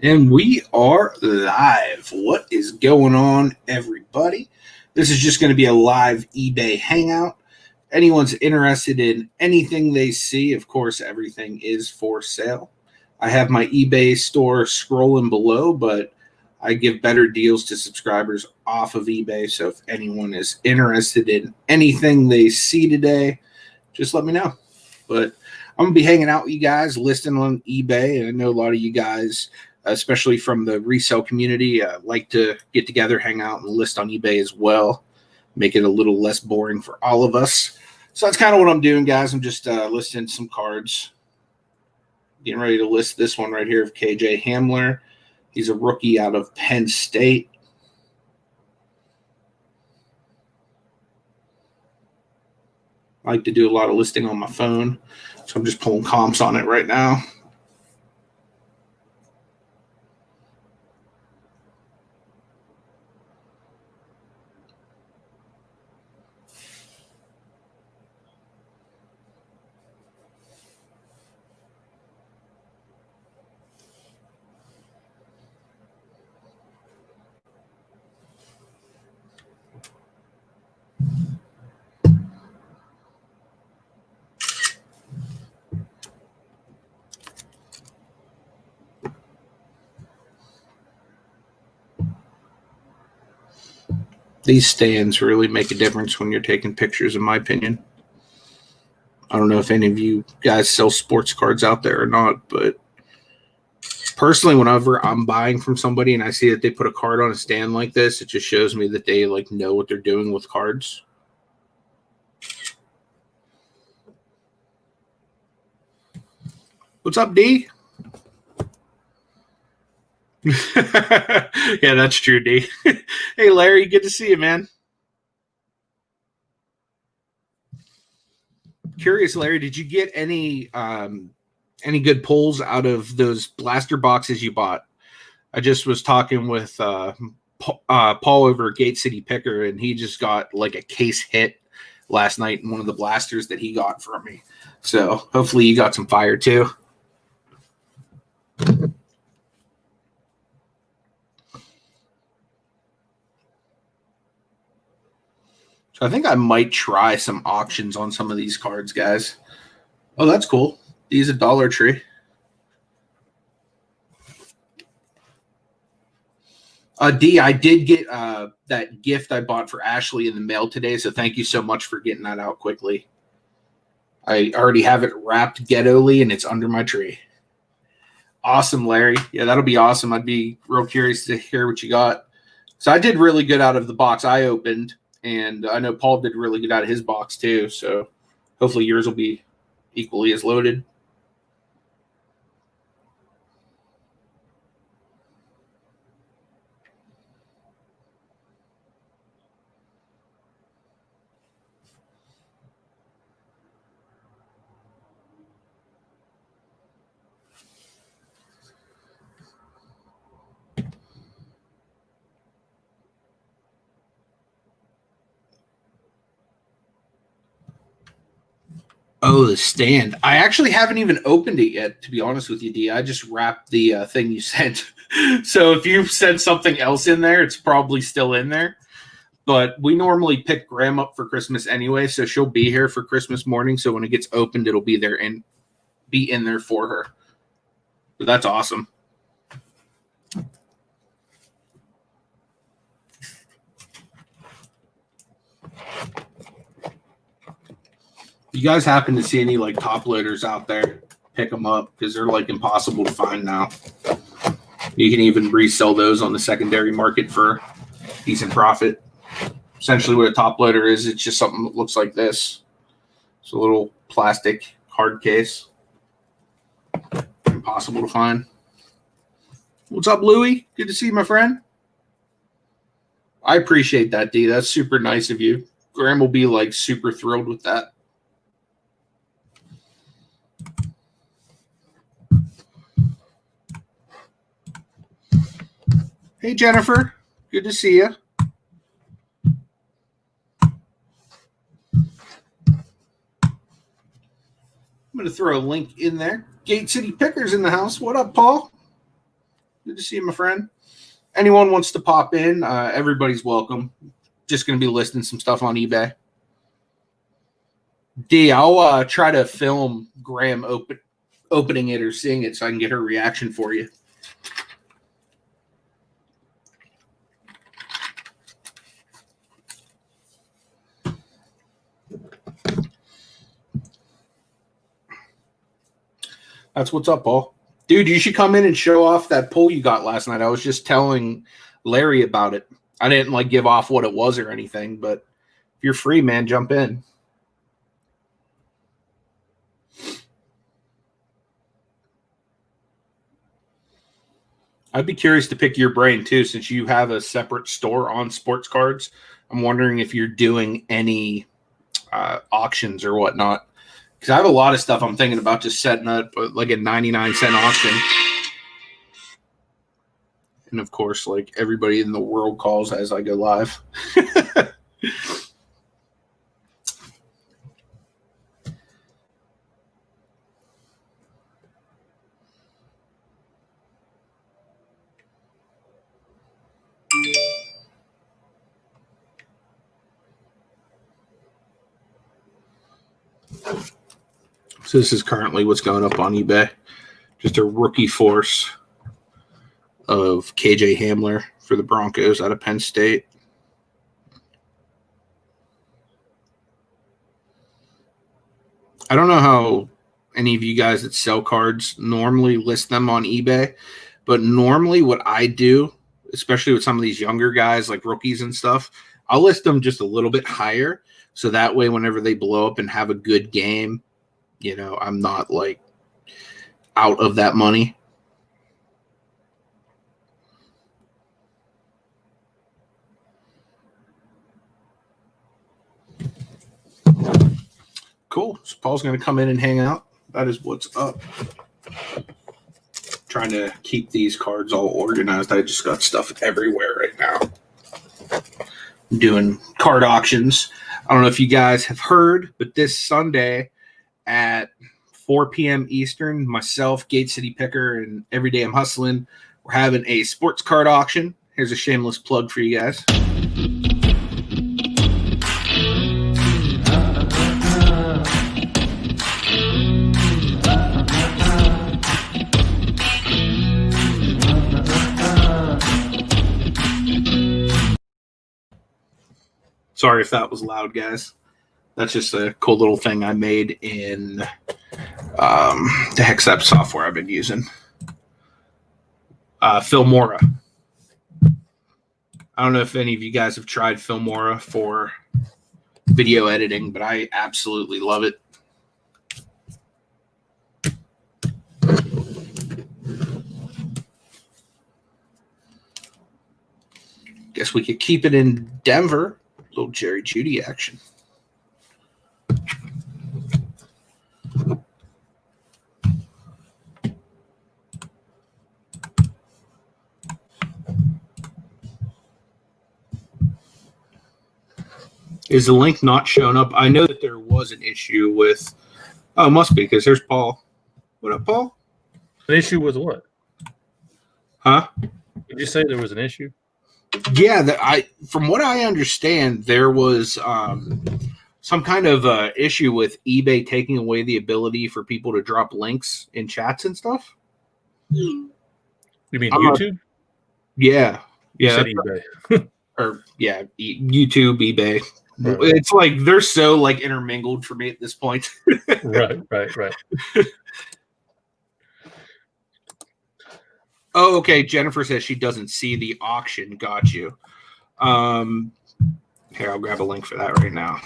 And we are live. What is going on, everybody? This is just going to be a live eBay hangout. Anyone's interested in anything they see, of course, everything is for sale. I have my eBay store scrolling below, but I give better deals to subscribers off of eBay. So if anyone is interested in anything they see today, just let me know. But I'm going to be hanging out with you guys, listing on eBay. And I know a lot of you guys, especially from the resale community, like to get together, hang out, and list on eBay as well. Make it a little less boring for all of us. So that's kind of what I'm doing, guys. I'm just listing some cards. Getting ready to list this one right here of KJ Hamler. He's a rookie out of Penn State. I like to do a lot of listing on my phone, so I'm just pulling comps on it right now. These stands really make a difference when you're taking pictures, in my opinion. I don't know if any of you guys sell sports cards out there or not, but personally, whenever I'm buying from somebody and I see that they put a card on a stand like this, it just shows me that they know what they're doing with cards. What's up, D? Yeah, that's true, D. Hey, Larry, good to see you, man. Curious, Larry, did you get any good pulls out of those blaster boxes you bought? I just was talking with Paul over at Gate City Picker, and he just got like a case hit last night in one of the blasters that he got from me. So hopefully you got some fire too. So I think I might try some auctions on some of these cards, guys. Oh, that's cool. These are Dollar Tree. D, I did get that gift I bought for Ashley in the mail today, so thank you so much for getting that out quickly. I already have it wrapped ghetto-ly, and it's under my tree. Awesome, Larry. Yeah, that'll be awesome. I'd be real curious to hear what you got. So I did really good out of the box I opened, and I know Paul did really good out of his box too, so hopefully yours will be equally as loaded. Oh, the stand. I actually haven't even opened it yet, to be honest with you, D. I just wrapped the thing you sent. So if you sent something else in there, it's probably still in there. But we normally pick Graham up for Christmas anyway, so she'll be here for Christmas morning. So when it gets opened, it'll be there and be in there for her. So that's awesome. You guys happen to see any top loaders out there, pick them up because they're impossible to find now. You can even resell those on the secondary market for decent profit. Essentially what a top loader is, it's just something that looks like this. It's a little plastic hard case. Impossible to find. What's up, Louie? Good to see you, my friend. I appreciate that, D. That's super nice of you. Graham will be super thrilled with that. Hey, Jennifer. Good to see you. I'm going to throw a link in there. Gate City Pickers in the house. What up, Paul? Good Good to see you, my friend. Anyone wants to pop in, everybody's welcome. Just going to be listing some stuff on eBay. D, I'll try to film Graham opening it or seeing it so I can get her reaction for you. That's what's up, Paul. Dude, you should come in and show off that pull you got last night. I was just telling Larry about it. I didn't like give off what it was or anything, but if you're free, man, jump in. I'd be curious to pick your brain too, since you have a separate store on sports cards. I'm wondering if you're doing any auctions or whatnot. Because I have a lot of stuff I'm thinking about just setting up like a 99-cent auction. And of course, like everybody in the world calls as I go live. So this is currently what's going up on eBay. Just a rookie force of KJ Hamler for the Broncos out of Penn State. I don't know how any of you guys that sell cards normally list them on eBay, but normally what I do, especially with some of these younger guys like rookies and stuff, I'll list them just a little bit higher. So that way, whenever they blow up and have a good game, you know, I'm not like out of that money. Cool. So Paul's going to come in and hang out. That is what's up. Trying to keep these cards all organized. I just got stuff everywhere right now. I'm doing card auctions. I don't know if you guys have heard, but this Sunday at 4 p.m. Eastern, myself, Gate City Picker, and Every Day I'm Hustling, we're having a sports card auction. Here's a shameless plug for you guys. Sorry if that was loud, guys. That's just a cool little thing I made in the Hexap software I've been using. Filmora. I don't know if any of you guys have tried Filmora for video editing, but I absolutely love it. Guess we could keep it in Denver. Little Jerry Judy action. Is the link not showing up? I know that there was an issue with. Oh, it must be because there's Paul. What up, Paul? An issue with what? Huh? Did you say there was an issue? Yeah, from what I understand, there was some kind of issue with eBay taking away the ability for people to drop links in chats and stuff. You mean YouTube? Yeah. You said eBay. YouTube, eBay. Right. It's like they're so like intermingled for me at this point. Right. Oh, okay. Jennifer says she doesn't see the auction. Got you. Here, I'll grab a link for that right now.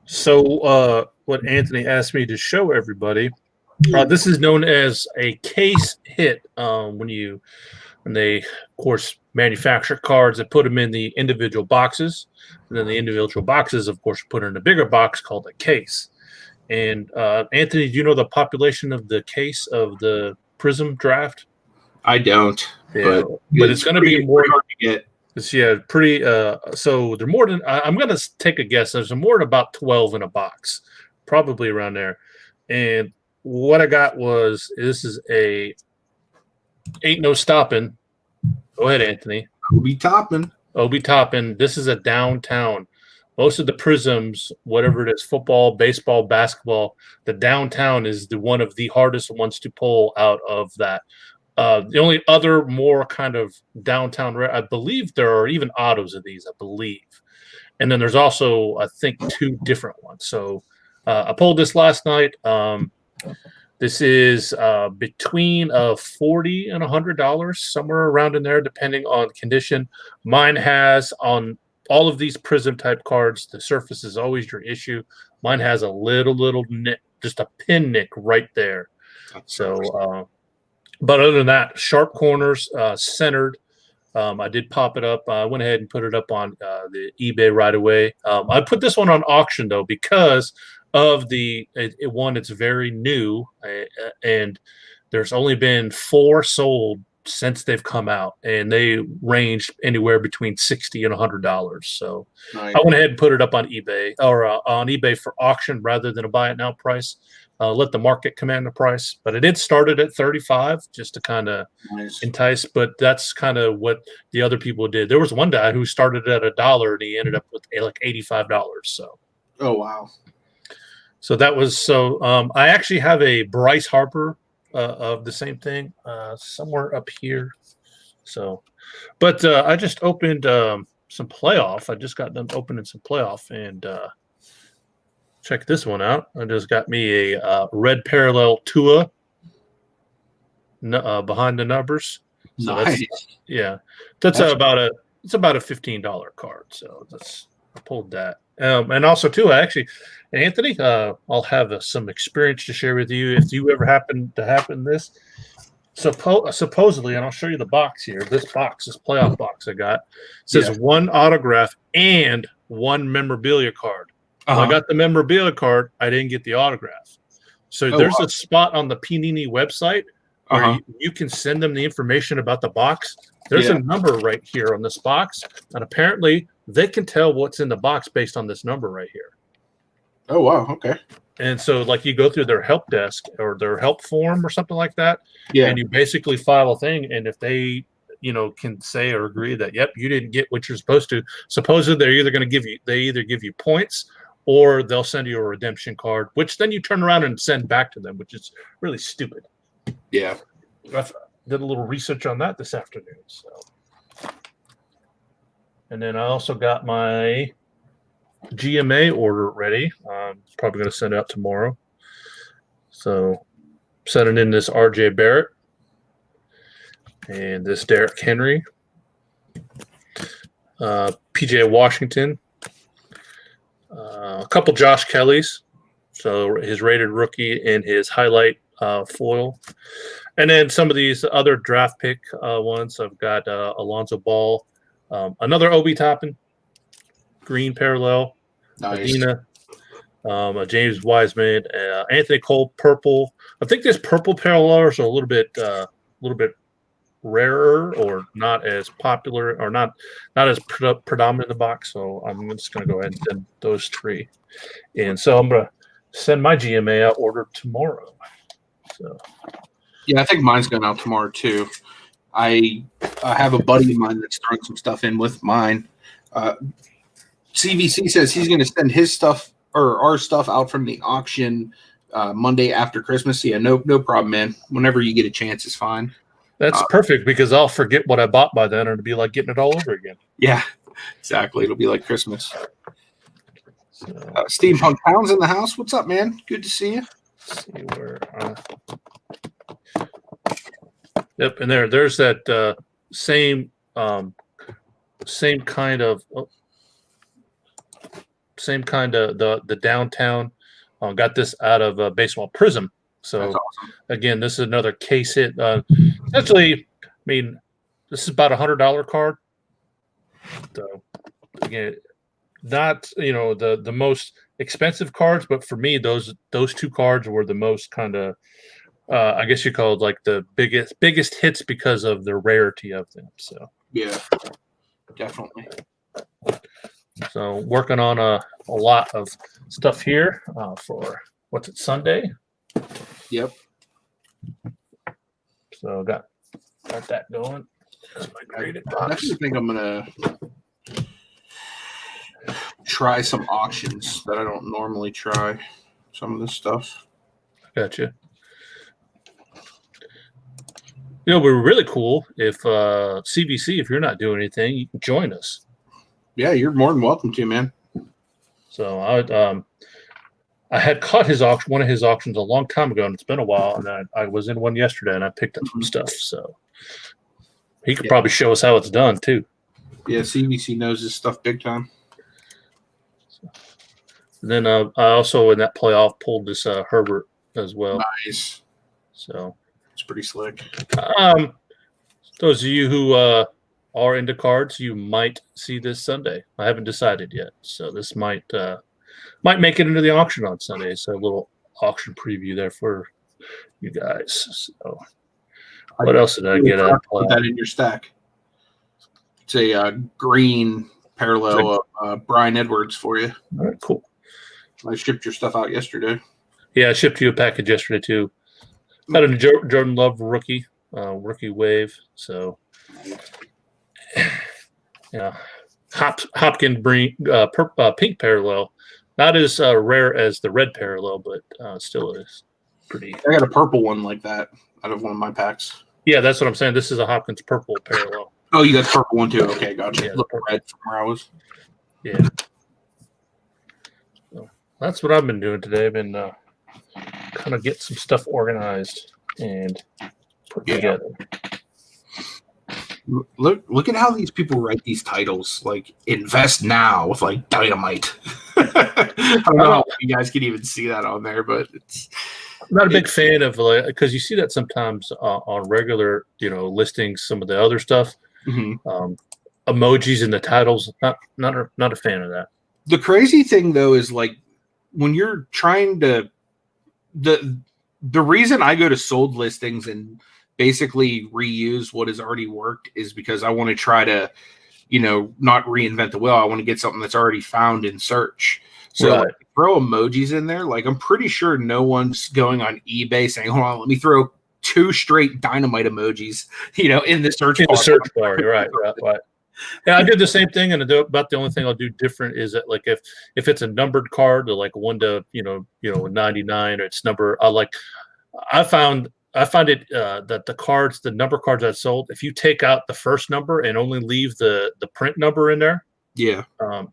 So what Anthony asked me to show everybody, this is known as a case hit. When they, of course, manufacture cards and put them in the individual boxes. And then the individual boxes, of course, put in a bigger box called a case. And Anthony, do you know the population of the case of the Prism draft? I don't. Yeah, but it's going to be more hard to get. It's pretty. So they're more than. I'm going to take a guess. There's more than about 12 in a box, probably around there. And what I got was this is a ain't no stopping. Go ahead, Anthony. Obi Toppin. Obi Toppin. This is a downtown. Most of the prisms, whatever it is, football, baseball, basketball, the downtown is the one of the hardest ones to pull out of that. The only other more kind of downtown, I believe there are even autos of these, I believe. And then there's also, I think, 2 different ones. So I pulled this last night. This is between $40 and $100, somewhere around in there, depending on condition. Mine has, on all of these prism type cards, the surface is always your issue. Mine has a little nick, just a pin nick right there. So, but other than that, sharp corners, centered. I did pop it up. I went ahead and put it up on the eBay right away. I put this one on auction though because of one. It's very new, and there's only been 4 sold since they've come out, and they ranged anywhere between $60 and $100. So nice. I went ahead and put it up on eBay for auction rather than a buy it now price. Let the market command the price, but it did started at 35 just to kind of entice. But that's kind of what the other people did. There was one guy who started at $1 and he ended up with like $85. So, oh wow. So that was I actually have a Bryce Harper of the same thing somewhere up here. So, but I just opened some playoff. I just got done opening some playoff and. Check this one out. I just got me a red parallel Tua behind the numbers. So nice. That's about a $15 card. So I pulled that. And also too, Anthony, I'll have some experience to share with you if you ever happen to happen this. Supposedly, and I'll show you the box here. This playoff box I got says 1 autograph and 1 memorabilia card. Well, I got the memorabilia card. I didn't get the autograph. So there's a spot on the Panini website where you can send them the information about the box. There's a number right here on this box, and apparently they can tell what's in the box based on this number right here. Oh, wow. Okay. And so, like, you go through their help desk or their help form or something like that, and you basically file a thing, and if they can say or agree that, yep, you didn't get what you're supposed to, supposedly they're either going to give you points or they'll send you a redemption card, which then you turn around and send back to them, which is really stupid. Yeah. I did a little research on that this afternoon. So, and then I also got my GMA order ready. Probably going to send it out tomorrow. So, sending in this RJ Barrett and this Derrick Henry, PJ Washington. A couple Josh Kellys, so his rated rookie and his highlight foil. And then some of these other draft pick ones. I've got Alonzo Ball, another Obi Toppin, green parallel, Adina, James Wiseman, Anthony Cole, purple. I think this purple parallels are a little bit rarer or not as popular or not as predominant in the box. So I'm just going to go ahead and send those 3. And so I'm going to send my GMA out order tomorrow. So yeah, I think mine's going out tomorrow too. I have a buddy of mine that's throwing some stuff in with mine. CVC says he's going to send his stuff or our stuff out from the auction Monday after Christmas. Yeah, no problem, man. Whenever you get a chance is fine. That's perfect because I'll forget what I bought by then, and it'll be like getting it all over again. Yeah, exactly. It'll be like Christmas. So, Steampunk Pounds in the house. What's up, man? Good to see you. Let's see where. Yep, and there's that same kind of the downtown. Got this out of Baseball Prism. So awesome. Again, this is another case hit. Essentially, I mean, this is about $100 card. So again, not the most expensive cards, but for me, those 2 cards were the most kind of I guess you call it like the biggest hits because of the rarity of them. So yeah, definitely. So working on a lot of stuff here for what's it, Sunday? Yep. So got Got that going. That's my graded I box. definitely think I'm gonna try some auctions that I don't normally try. Some of this stuff. Gotcha. You know, we're really cool if CBC, if you're not doing anything, you can join us. Yeah, you're more than welcome to, man. So I had caught his auction, one of his auctions a long time ago, and it's been a while. And I was in one yesterday, and I picked up some stuff. So he could probably show us how it's done too. Yeah, CBC knows this stuff big time. And then I also in that playoff pulled this Herbert as well. Nice. So it's pretty slick. Those of you who are into cards, you might see this Sunday. I haven't decided yet, so this might make it into the auction on Sunday. So a little auction preview there for you guys. So what else did I get? Put that in your stack. It's a green parallel of Brian Edwards for you. All right, cool. I shipped your stuff out yesterday. Yeah, I shipped you a package yesterday too. Got a Jordan Love rookie wave. So yeah, Hopkins pink parallel. Not as rare as the red parallel, but still is pretty. I got a purple one like that out of one of my packs. Yeah, that's what I'm saying. This is a Hopkins purple parallel. Oh, you got the purple one too. Okay, gotcha. Yeah, look red from where I was. Yeah. So that's what I've been doing today. I've been kind of get some stuff organized and put together. Look at how these people write these titles, like invest now with like dynamite. I don't know if you guys can even see that on there, but it's I'm not a big fan of because you see that sometimes on regular, listings, some of the other stuff, emojis in the titles. Not a fan of that. The crazy thing though is like when you're trying to the reason I go to sold listings and basically reuse what has already worked is because I want to try to, not reinvent the wheel. I want to get something that's already found in search. So right. Like, throw emojis in there. Like I'm pretty sure no one's going on eBay saying, "Hold on, let me throw 2 straight dynamite emojis," in the search bar. The search bar, right. Yeah, I did the same thing, and about the only thing I'll do different is that, like, if it's a numbered card, like 1 to 99, or it's number. I find it that the number cards I sold, if you take out the first number and only leave the print number in there, yeah,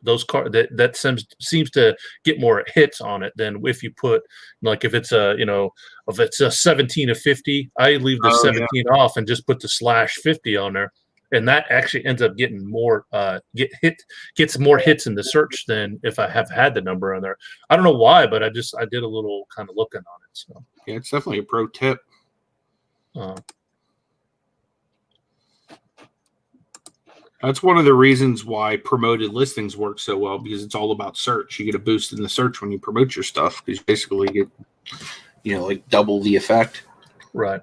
those cards that seems to get more hits on it than if you put, like, if it's a 17 of 50, I leave the 17 off and just put the /50 on there. And that actually ends up getting more gets more hits in the search than if I have had the number on there. I don't know why, but I did a little kind of looking on it. So yeah, it's definitely a pro tip. That's one of the reasons why promoted listings work so well, because it's all about search. You get a boost in the search when you promote your stuff because you basically get, like double the effect. Right.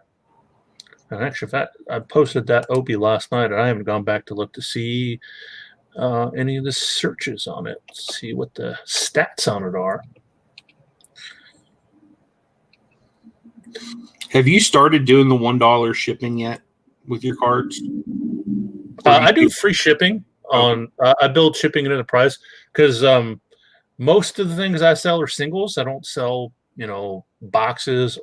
And actually, in fact, I posted that Opie last night, and I haven't gone back to look to see any of the searches on it. See what the stats on it are. Have you started doing the $1 shipping yet with your cards? I do free shipping on. I build shipping into the price because most of the things I sell are singles. I don't sell boxes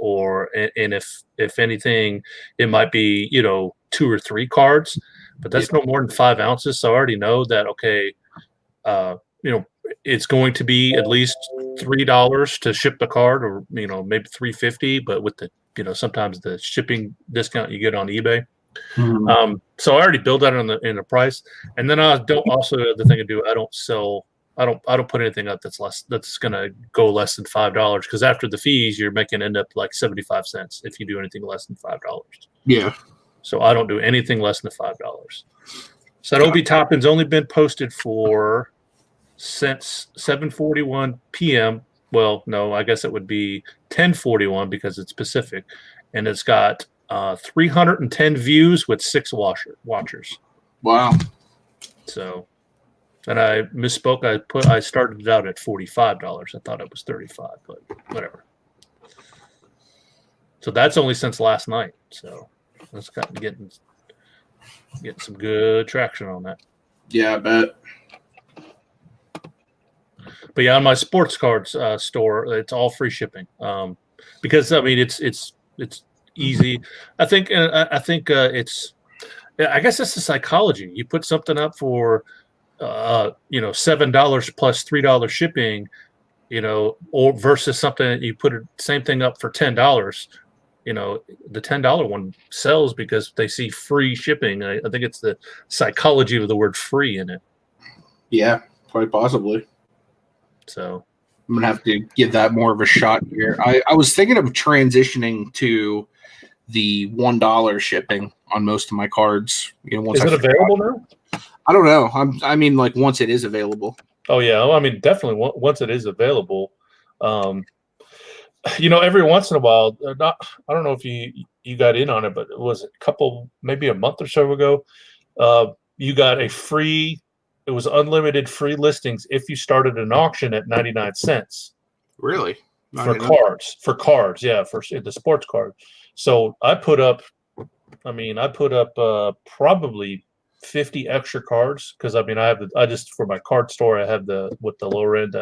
and if anything, it might be 2 or 3 cards, but that's no more than 5 ounces. So I already know that it's going to be at least $3 to ship the card, or maybe $3.50, but with the sometimes the shipping discount you get on eBay. Mm-hmm. So I already build that in the price, and then I don't also the thing I do, I don't put anything up that's gonna go less than $5, because after the fees you're end up like 75 cents if you do anything less than $5. Yeah. So I don't do anything less than $5. So that OB Toppin's only been posted since 7:41 p.m. Well, no, I guess it would be 10:41 because it's Pacific, and it's got 310 views with 6 watchers. Wow. So. And I misspoke. I started it out at $45. I thought it was $35, but whatever. So that's only since last night. So that's getting Get some good traction on that. Yeah, I bet. But yeah, on my sports cards store, it's all free shipping. Because I mean, it's easy. I think it's. I guess that's the psychology. You put something up for, $7 plus $3 shipping, or versus something that you put the same thing up for $10. The $10 one sells because they see free shipping. I think it's the psychology of the word free in it. Yeah, quite possibly. So I'm gonna have to give that more of a shot here. I was thinking of transitioning to the $1 shipping on most of my cards. Once is it available now? I don't know. I mean, like once it is available. Oh yeah, I mean definitely once it is available. Every once in a while, I don't know if you got in on it, but it was maybe a month or so ago. You got it was unlimited free listings if you started an auction at 99 cents. Really? For cards, yeah, for the sports card. So I put up probably 50 extra cards because I just for my card store I have with the lower end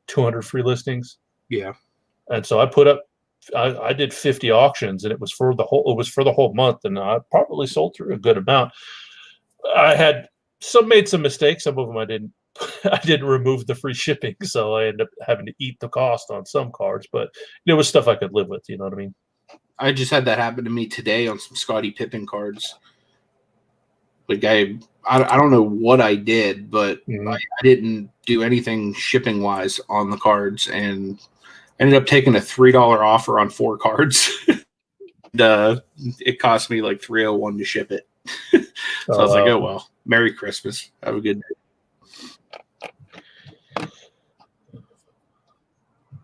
200 free listings. Yeah. And so I did 50 auctions and it was for the whole month, and I probably sold through a good amount. I had made some mistakes. Some of them I didn't remove the free shipping, so I ended up having to eat the cost on some cards, but it was stuff I could live with, you know what I mean? I just had that happen to me today on some Scottie Pippen cards. Like I don't know what I did, but I didn't do anything shipping wise on the cards, and ended up taking a $3 offer on 4 cards. It cost me like $301 to ship it. So I was like, oh well, Merry Christmas. Have a good day.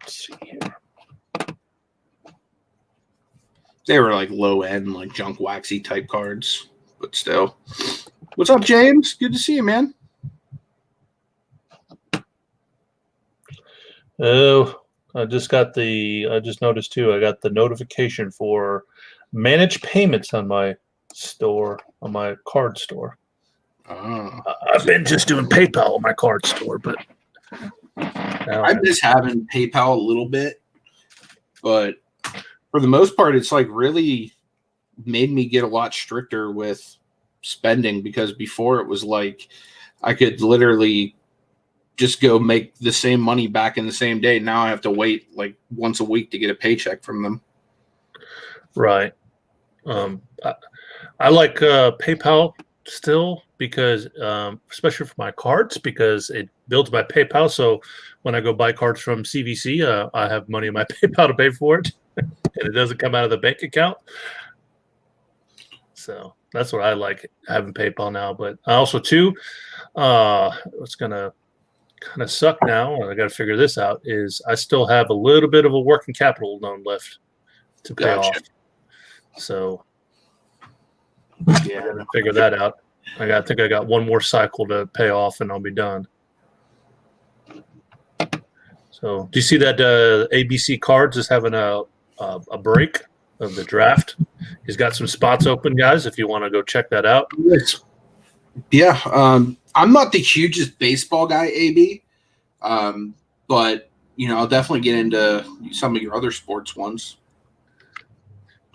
Let's see here. They were like low end, like junk waxy type cards, but still. What's up, James? Good to see you, man. Oh, I just noticed too, I got the notification for manage payments on my card store. I've been just doing PayPal on my card store, but I miss having PayPal a little bit, but for the most part, it's like really made me get a lot stricter with spending, because before it was like I could literally just go make the same money back in the same day. Now I have to wait like once a week to get a paycheck from them. Right. I like PayPal still because, especially for my cards, because it builds my PayPal. So when I go buy cards from CVC, I have money in my PayPal to pay for it, and it doesn't come out of the bank account. So that's what I like, having PayPal now. But I also too, what's gonna kind of suck now, and I got to figure this out, is I still have a little bit of a working capital loan left to pay off. So yeah, I gotta figure that out. I think I got one more cycle to pay off and I'll be done. So do you see that ABC Cards is having a break of the draft? He's got some spots open, guys, if you want to go check that out. Yeah. I'm not the hugest baseball guy, AB. But I'll definitely get into some of your other sports ones.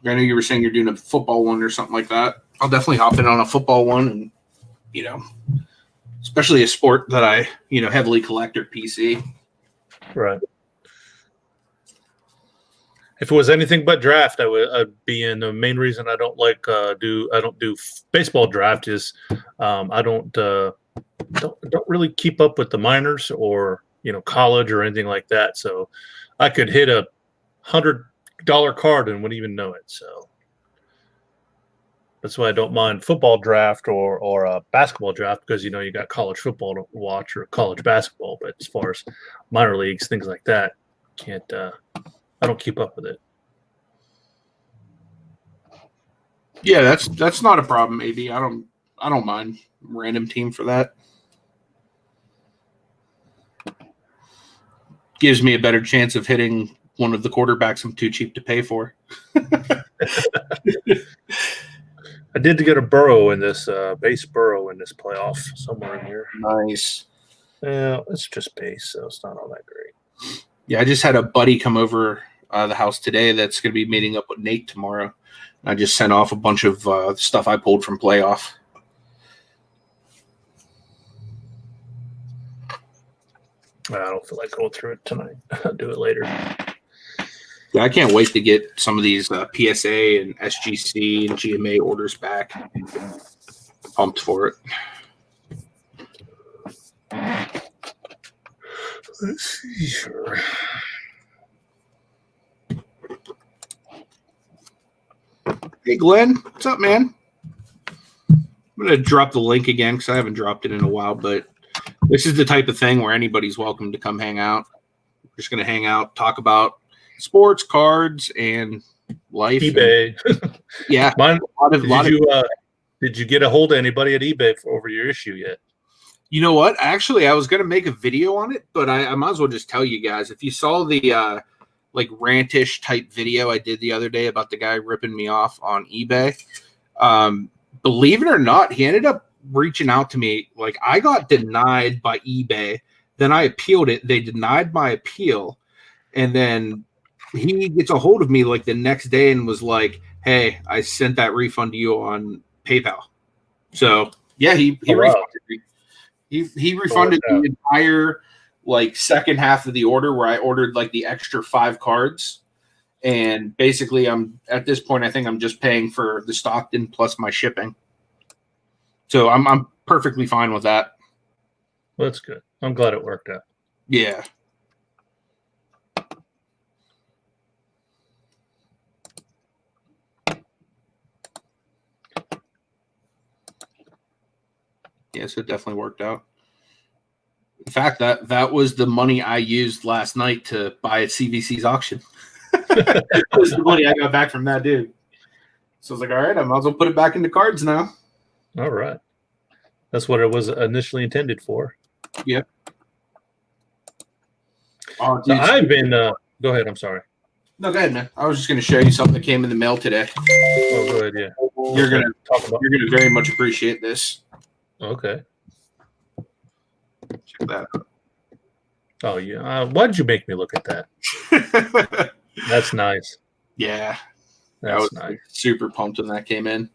I know you were saying you're doing a football one or something like that. I'll definitely hop in on a football one, and especially a sport that I heavily collect or PC. Right. If it was anything but draft, I'd be in. The main reason I don't do baseball draft is I don't really keep up with the minors or college or anything like that. So I could hit a $100 card and wouldn't even know it. So that's why I don't mind football draft or a basketball draft, because you got college football to watch or college basketball. But as far as minor leagues, things like that, I don't keep up with it. Yeah, that's not a problem, maybe. I don't mind random team for that. Gives me a better chance of hitting one of the quarterbacks I'm too cheap to pay for. I did get a burrow in this base burrow in this playoff somewhere in here. Nice. It's just base, so it's not all that great. Yeah, I just had a buddy come over the house today that's going to be meeting up with Nate tomorrow. I just sent off a bunch of stuff I pulled from playoff. I don't feel like going through it tonight. I'll do it later. Yeah, I can't wait to get some of these PSA and SGC and GMA orders back. Pumped for it. Let's see. Sure. Hey, Glenn. What's up, man? I'm going to drop the link again because I haven't dropped it in a while, but this is the type of thing where anybody's welcome to come hang out. We're just going to hang out, talk about sports, cards, and life. eBay. Yeah. Did you get a hold of anybody at eBay over your issue yet? You know what? Actually, I was going to make a video on it, but I might as well just tell you guys. If you saw the like rantish type video I did the other day about the guy ripping me off on eBay, believe it or not, he ended up reaching out to me. Like, I got denied by eBay. Then I appealed it. They denied my appeal. And then he gets a hold of me like the next day and was like, hey, I sent that refund to you on PayPal. So yeah, he refunded me. He refunded the entire like second half of the order where I ordered like the extra 5 cards. And basically I'm at this point, I think I'm just paying for the Stockton plus my shipping. So I'm perfectly fine with that. Well, that's good. I'm glad it worked out. Yeah. Yes, it definitely worked out. In fact, that was the money I used last night to buy at CVC's auction. That was the money I got back from that dude. So I was like, all right, I might as well put it back into cards now. All right. That's what it was initially intended for. Yep. Oh, so I've been go ahead, I'm sorry. No, go ahead, man. I was just going to show you something that came in the mail today. Oh, go ahead, yeah. You're going to very much appreciate this. Okay. Check that out. Oh, yeah. Why did you make me look at that? That's nice. Yeah. That's nice. Super pumped when that came in.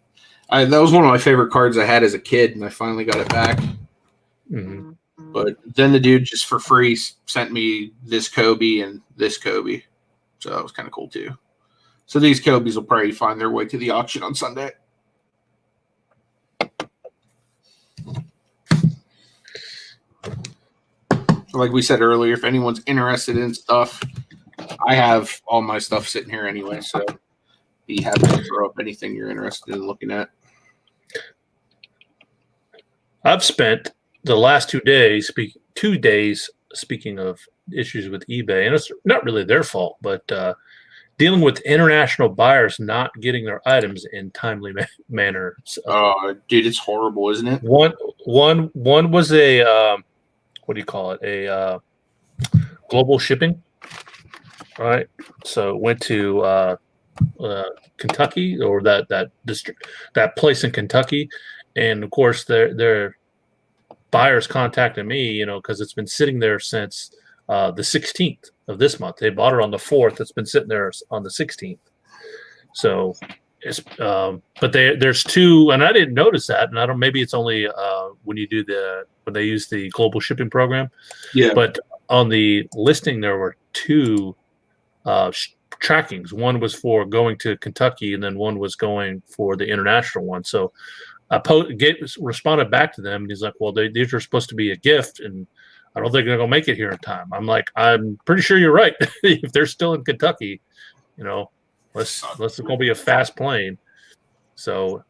That was one of my favorite cards I had as a kid, and I finally got it back. Mm-hmm. But then the dude just for free sent me this Kobe and this Kobe. So that was kind of cool, too. So these Kobe's will probably find their way to the auction on Sunday. Like we said earlier, if anyone's interested in stuff, I have all my stuff sitting here anyway, so be happy to throw up anything you're interested in looking at. I've spent the last 2 days, speaking of issues with eBay, and it's not really their fault, but dealing with international buyers not getting their items in timely manner. Oh, dude, it's horrible, isn't it? One was a what do you call it? A global shipping. All right. So it went to Kentucky, or that district, that place in Kentucky, and of course their buyers contacted me, because it's been sitting there since the 16th of this month. They bought it on the 4th. It's been sitting there on the 16th. So it's but there's 2, and I didn't notice that, and I don't. Maybe it's only when they use the global shipping program. Yeah. But on the listing, there were 2 trackings. One was for going to Kentucky, and then one was going for the international one. So I responded back to them, and he's like, "Well, these are supposed to be a gift, and I don't think they're gonna make it here in time." I'm like, "I'm pretty sure you're right. If they're still in Kentucky, let's gonna be a fast plane." So,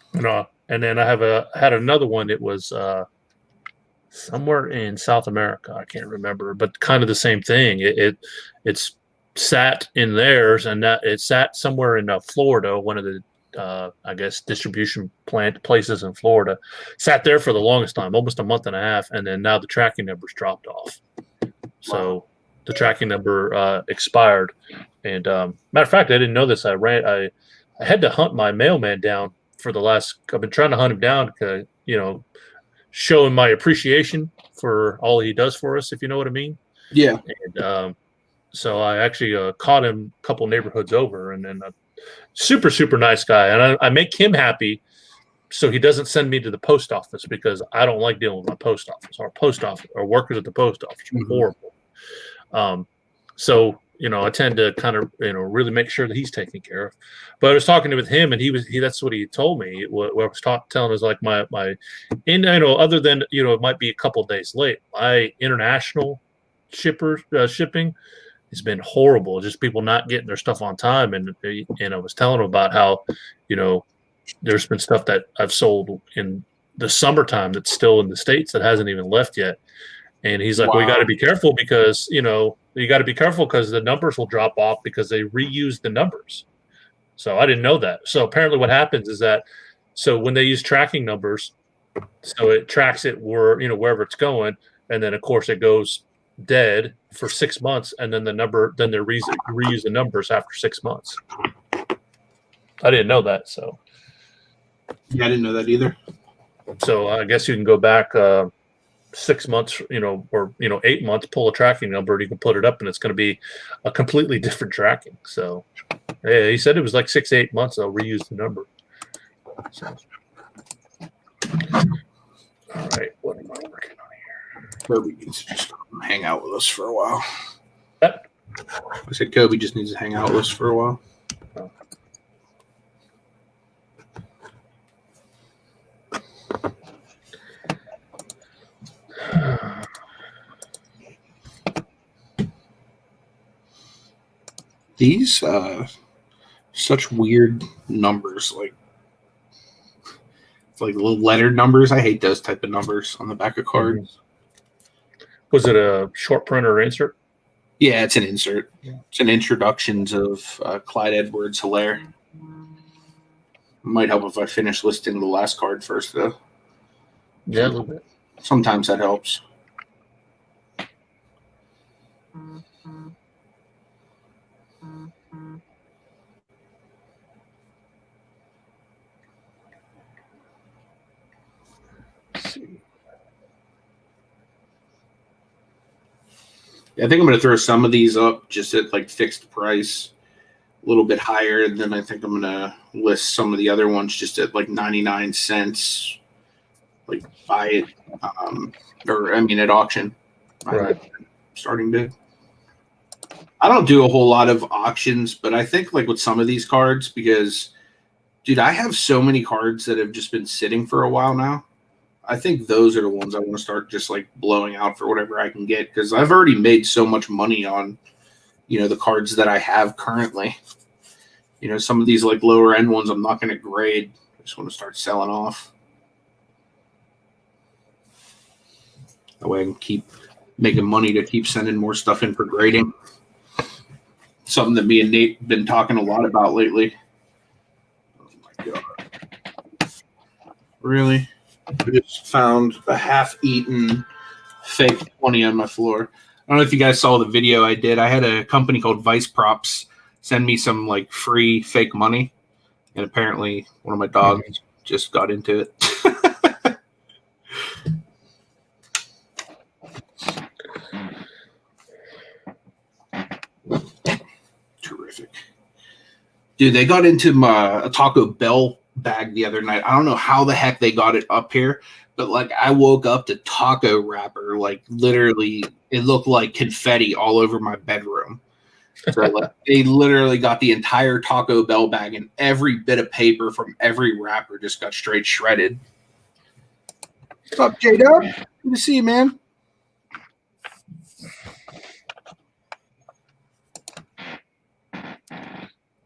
and then I had another one. It was somewhere in South America. I can't remember, but kind of the same thing. It's sat in theirs, and that it sat somewhere in Florida, one of the I guess distribution plant places in Florida. Sat there for the longest time, almost a month and a half, and then now the tracking numbers dropped off. So the tracking number expired. And matter of fact, I didn't know this. I I had to hunt my mailman down for the last. I've been trying to hunt him down because showing my appreciation for all he does for us, if you know what I mean. Yeah. And so I actually caught him a couple neighborhoods over, and then super, super nice guy. And I make him happy so he doesn't send me to the post office because I don't like dealing with my post office. Our workers at the post office are horrible. So, I tend to kind of, really make sure that he's taken care of. But I was talking with him, and that's what he told me. What I was telling is like other than, it might be a couple of days late, my international shipping has been horrible. Just people not getting their stuff on time. And I was telling him about how, there's been stuff that I've sold in the summertime that's still in the States that hasn't even left yet. And he's like, Wow. well, you got to be careful because, the numbers will drop off because they reuse the numbers. So I didn't know that. So apparently what happens is that, so when they use tracking numbers, so it tracks it wherever it's going. And then of course it goes dead for 6 months. And then they reuse the numbers after 6 months. I didn't know that. So. Yeah, I didn't know that either. So I guess you can go back 6 months, or 8 months, pull a tracking number, and you can put it up, and it's going to be a completely different tracking. So, yeah, he said it was like 6 to 8 months. They'll reuse the number. So, all right, what am I working on here? Kobe needs to just hang out with us for a while. Yep. I said Kobe just needs to hang out with us for a while. Oh. These such weird numbers, like little lettered numbers. I hate those type of numbers on the back of cards. Was it a short print or insert? Yeah, it's an insert. Yeah. It's an introductions of Clyde Edwards-Helaire. Might help if I finish listing the last card first, though. Yeah, a little bit. Sometimes that helps. I think I'm going to throw some of these up just at like fixed price, a little bit higher. And then I think I'm going to list some of the other ones just at like 99 cents, like buy it, at auction. Right. Starting bid. I don't do a whole lot of auctions, but I think like with some of these cards, because, dude, I have so many cards that have just been sitting for a while now. I think those are the ones I want to start just like blowing out for whatever I can get, because I've already made so much money on, the cards that I have currently. Some of these like lower end ones I'm not going to grade. I just want to start selling off. That way I can keep making money to keep sending more stuff in for grading. Something that me and Nate have been talking a lot about lately. Oh my God. Really? I just found a half-eaten fake 20 on my floor. I don't know if you guys saw the video I did. I had a company called Vice Props send me some like free fake money, and apparently one of my dogs just got into it. Terrific. Dude, they got into a Taco Bell bag the other night. I don't know how the heck they got it up here, but like I woke up to taco wrapper, like literally it looked like confetti all over my bedroom. So like, they literally got the entire Taco Bell bag, and every bit of paper from every wrapper just got straight shredded. What's up, J-Dub? Good to see you, man.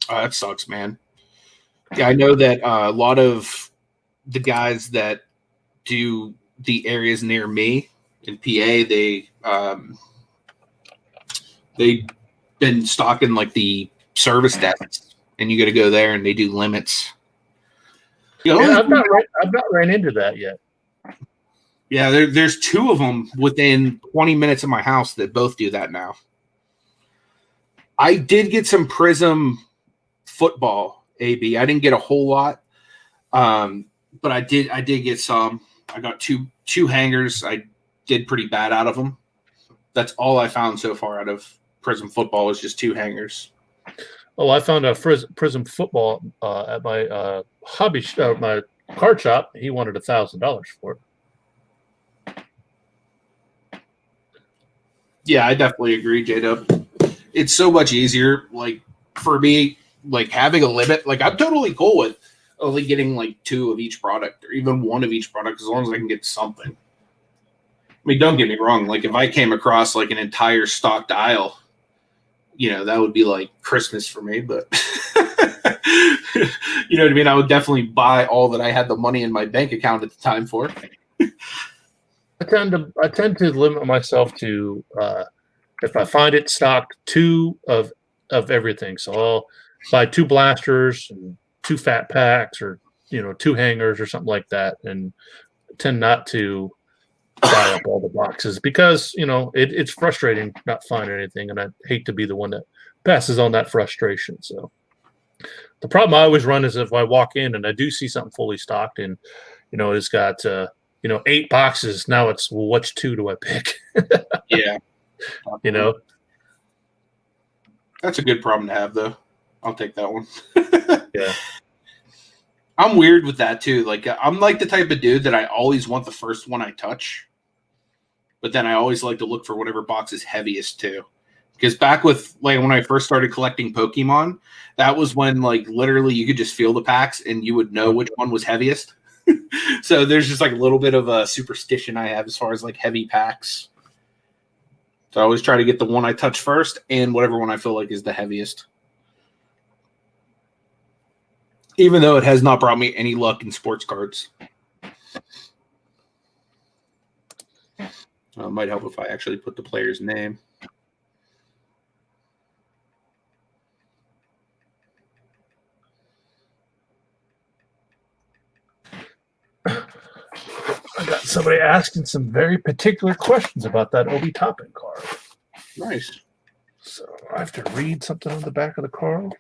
Oh, that sucks, man. Yeah, I know that a lot of the guys that do the areas near me in PA, they've been stocking like the service desks, and you got to go there, and they do limits. I've not ran into that yet. Yeah, there's two of them within 20 minutes of my house that both do that now. I did get some Prism football AB. I didn't get a whole lot, but I did get some. I got two hangers. I did pretty bad out of them. That's all I found so far out of Prism Football was just 2 hangers. Oh, I found a Prism Football at my my card shop. He wanted $1,000 for it. Yeah, I definitely agree, J-Dub. It's so much easier, like, for me, like, having a limit. Like, I'm totally cool with only getting, like, 2 of each product or even 1 of each product as long as I can get something. I mean, don't get me wrong. Like, if I came across, like, an entire stocked aisle, you know, that would be, like, Christmas for me. But, you know what I mean? I would definitely buy all that I had the money in my bank account at the time for. I tend to limit myself to if I find it stocked 2 of everything. So I'll buy 2 blasters and 2 fat packs, or 2 hangers or something like that, and tend not to buy up all the boxes because it's frustrating not finding anything, and I hate to be the one that passes on that frustration. So the problem I always run is if I walk in and I do see something fully stocked and it's got 8 boxes. Now it's, well, which 2 do I pick? Yeah. That's a good problem to have, though. I'll take that one. Yeah. I'm weird with that, too. Like, I'm like the type of dude that I always want the first one I touch. But then I always like to look for whatever box is heaviest, too. Because back with, like, when I first started collecting Pokemon, that was when, like, literally you could just feel the packs and you would know which one was heaviest. So there's just like a little bit of a superstition I have as far as like heavy packs. So I always try to get the one I touch first and whatever one I feel like is the heaviest. Even though it has not brought me any luck in sports cards. It might help if I actually put the player's name. I got somebody asking some very particular questions about that Obi Toppin card. Nice. So I have to read something on the back of the card.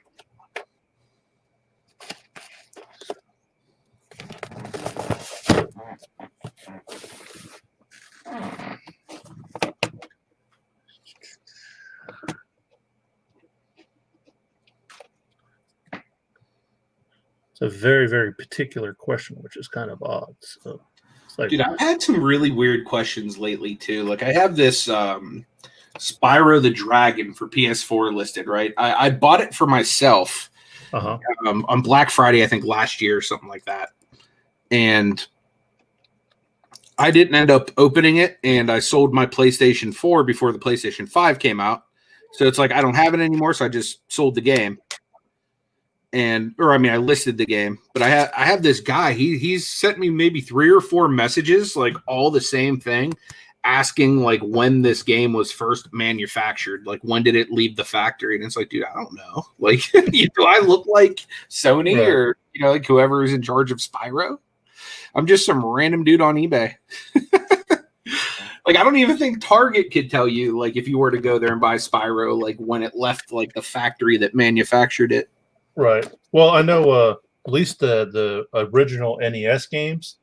It's a very, very particular question, which is kind of odd. So, it's like, dude, I've had some really weird questions lately too. Like I have this Spyro the Dragon for PS4 listed, right? I bought it for myself on Black Friday, I think last year or something like that. And I didn't end up opening it, and I sold my PlayStation 4 before the PlayStation 5 came out. So it's like I don't have it anymore, so I just sold the game. I listed the game, but I have this guy. He's sent me maybe 3 or 4 messages, like all the same thing, asking like when this game was first manufactured, like when did it leave the factory? And it's like, dude, I don't know. Like, do I look like Sony right. or like whoever is in charge of Spyro? I'm just some random dude on eBay. Like, I don't even think Target could tell you, like, if you were to go there and buy Spyro, like when it left like the factory that manufactured it. Right. Well, I know at least the original NES games.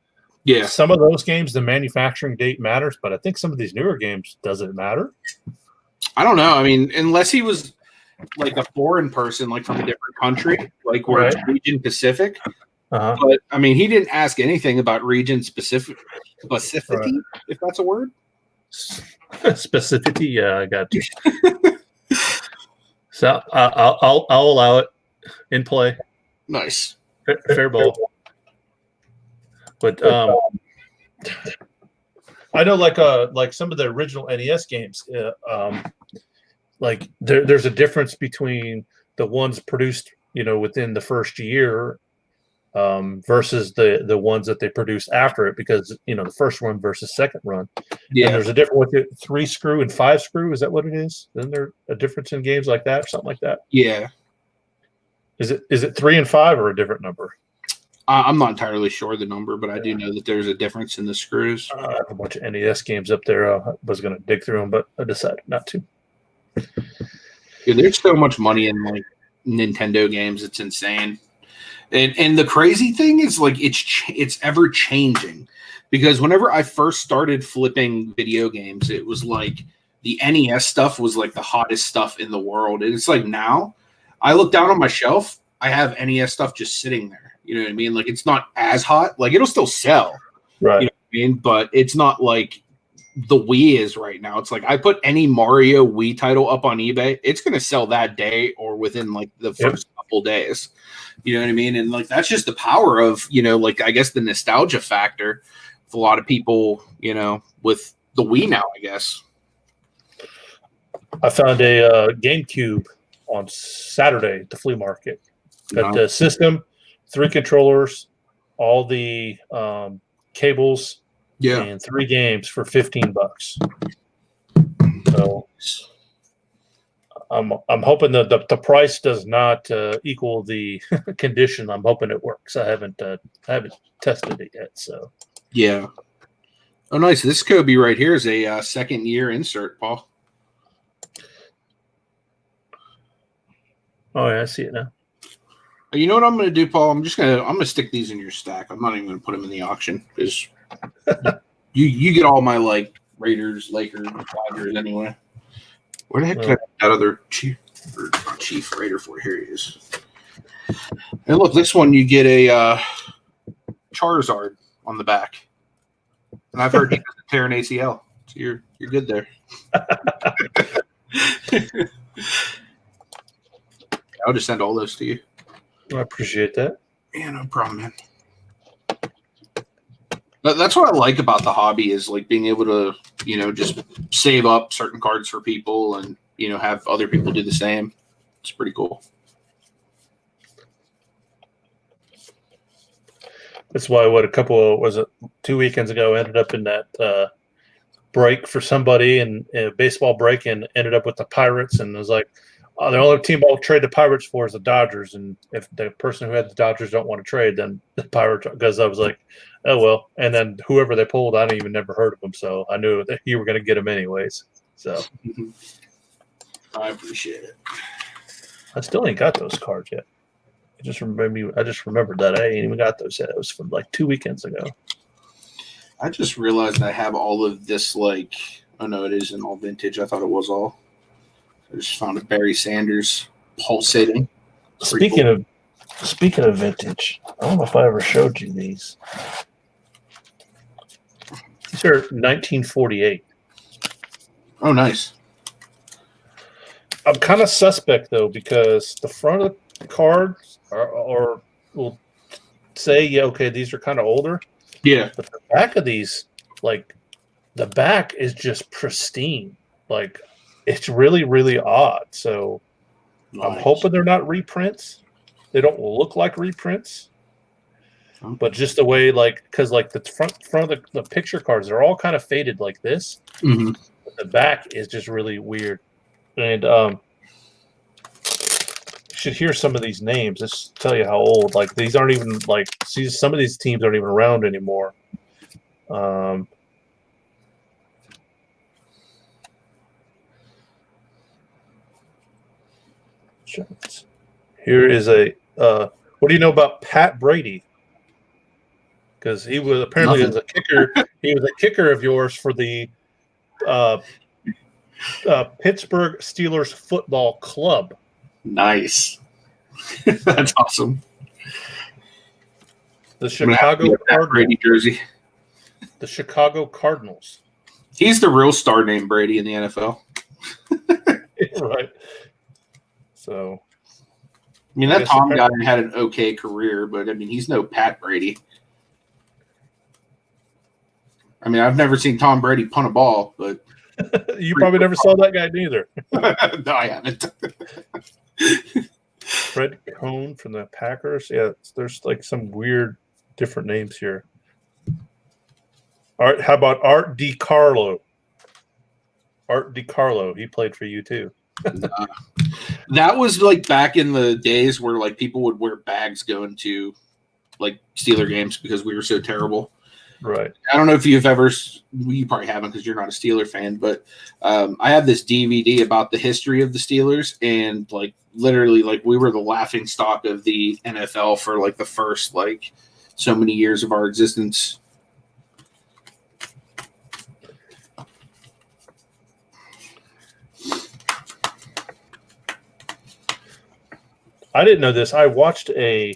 Yeah. Some of those games, the manufacturing date matters, but I think some of these newer games, does it matter? I don't know. I mean, unless he was like a foreign person, like from a different country, like where it's region Pacific. But I mean, he didn't ask anything about region specificity, if that's a word. Specificity, yeah, I got you. So I'll allow it in play. Nice, fair ball. But I know, like some of the original NES games, like there's a difference between the ones produced, within the first year, versus the ones that they produced after it, because the first run versus second run. Yeah, and there's a difference with it, 3 screw and 5 screw. Is that what it is? Isn't there a difference in games like that, or something like that? Yeah. Is it 3 and 5 or a different number? I'm not entirely sure the number, but I do know that there's a difference in the screws. I have a bunch of NES games up there. I was going to dig through them, but I decided not to. Dude, there's so much money in like Nintendo games. It's insane. And the crazy thing is, like, it's ever changing, because whenever I first started flipping video games, it was like the NES stuff was like the hottest stuff in the world. And it's like now I look down on my shelf, I have NES stuff just sitting there. You know what I mean? Like, it's not as hot. Like, it'll still sell. Right. You know what I mean? But it's not like the Wii is right now. It's like I put any Mario Wii title up on eBay, it's going to sell that day or within like the first couple days. You know what I mean? And like, that's just the power of, you know, like, I guess the nostalgia factor with a lot of people, you know, with the Wii now, I guess. I found a GameCube on Saturday at the flea market. Got the system, 3 controllers, all the cables, and 3 games for $15. So I'm hoping that the price does not equal the condition. I'm hoping it works. I haven't tested it yet. So yeah. Oh, nice. This Kobe right here is a second year insert, Paul. Oh yeah, I see it now. You know what I'm going to do, Paul? I'm going to stick these in your stack. I'm not even going to put them in the auction because you get all my like Raiders, Lakers, Dodgers anyway. Where the heck did I put that other chief Raider for? Here he is. And look, this one you get a Charizard on the back, and I've heard he doesn't tear an ACL, so you're good there. I'll just send all those to you. I appreciate that. Yeah, no problem, man. That's what I like about the hobby is like being able to, you know, just save up certain cards for people and, you know, have other people do the same. It's pretty cool. That's why a couple, was it 2 weekends ago, ended up in that break for somebody and a baseball break and ended up with the Pirates, and it was like, the only team I'll trade the Pirates for is the Dodgers, and if the person who had the Dodgers don't want to trade, then the Pirates, because I was like, oh well. And then whoever they pulled, I didn't even never heard of them, so I knew that you were going to get them anyways. So I appreciate it. I still ain't got those cards yet. I just remembered that I ain't even got those yet. It was from like 2 weekends ago. I just realized I have all of this. Like, oh no, it isn't all vintage. I thought it was all. I just found a Barry Sanders pulsating. Speaking of vintage, I don't know if I ever showed you these. These are 1948. Oh, nice. I'm kind of suspect though, because the front of the cards are will say, yeah, okay, these are kind of older. Yeah. But the back of these, like, the back is just pristine. Like, it's really, really odd. So nice. I'm hoping they're not reprints. They don't look like reprints. Okay. But just the way, like, because like the front of the picture cards, they're all kind of faded like this. Mm-hmm. But the back is just really weird. And you should hear some of these names. Just tell you how old. Like, these aren't even like. See, some of these teams aren't even around anymore. Here is a. What do you know about Pat Brady? Because he was apparently as a kicker. He was a kicker of yours for the Pittsburgh Steelers football club. Nice. That's awesome. The Chicago Brady jersey. The Chicago Cardinals. He's the real star named Brady in the NFL. Right. So, I mean, that Tom guy had an okay career, but I mean, he's no Pat Brady. I mean, I've never seen Tom Brady punt a ball, but you probably never saw that guy neither. No, I haven't. Fred Cohn from the Packers. Yeah, there's like some weird different names here. Art, how about Art DiCarlo? Art DiCarlo, he played for you too. That was like back in the days where like people would wear bags going to like Steeler games because we were so terrible. Right. I don't know if you've ever, you probably haven't because you're not a Steeler fan, but I have this DVD about the history of the Steelers, and like literally, like we were the laughing stock of the NFL for like the first like so many years of our existence. I didn't know this. I watched a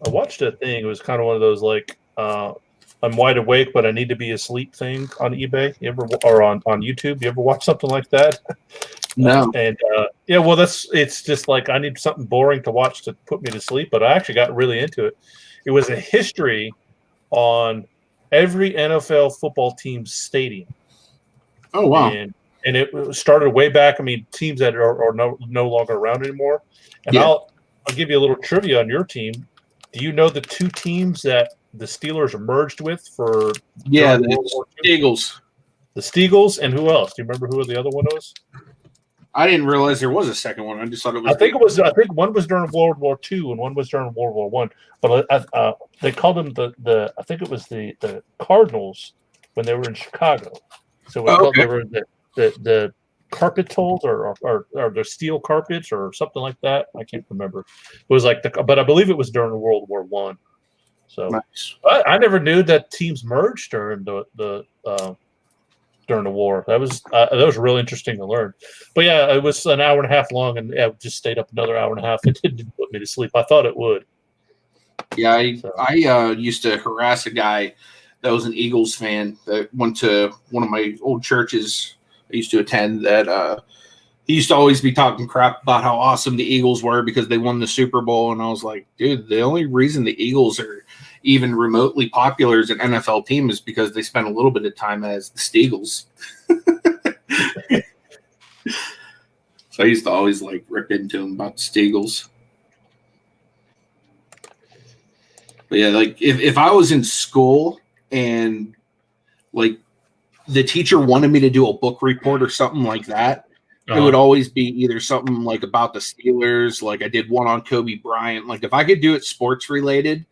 thing. It was kind of one of those like I'm wide awake but I need to be asleep thing on eBay. You ever, or on YouTube? You ever watch something like that? No. Yeah, well, it's just like I need something boring to watch to put me to sleep. But I actually got really into it. It was a history on every NFL football team's stadium. Oh wow. And it started way back. I mean, teams that are no longer around anymore. And Yeah. I'll give you a little trivia on your team. Do you know the two teams that the Steelers merged with for Yeah, during World War II? Eagles. The Steagles, and who else? Do you remember who the other one was? I didn't realize there was a second one. I just thought it was. I think one was during World War II and one was during World War One. But they called them the I think it was the Cardinals when they were in Chicago. So they were the carpet holes or the steel carpets or something like that. I can't remember. It was like but I believe it was during World War One. So Nice. I never knew that teams merged during during the war. That was really interesting to learn. But yeah, it was an hour and a half long, and I just stayed up another hour and a half. It didn't put me to sleep. I thought it would. Yeah, I used to harass a guy that was an Eagles fan that went to one of my old churches I used to attend. That he used to always be talking crap about how awesome the Eagles were because they won the Super Bowl, and I was like, dude, the only reason the Eagles are even remotely popular as an NFL team is because they spent a little bit of time as the Steagles. So I used to always like rip into him about the Steagles. But yeah, like if I was in school and like the teacher wanted me to do a book report or something like that, it would always be either something like about the Steelers, like I did one on Kobe Bryant. Like if I could do it sports related,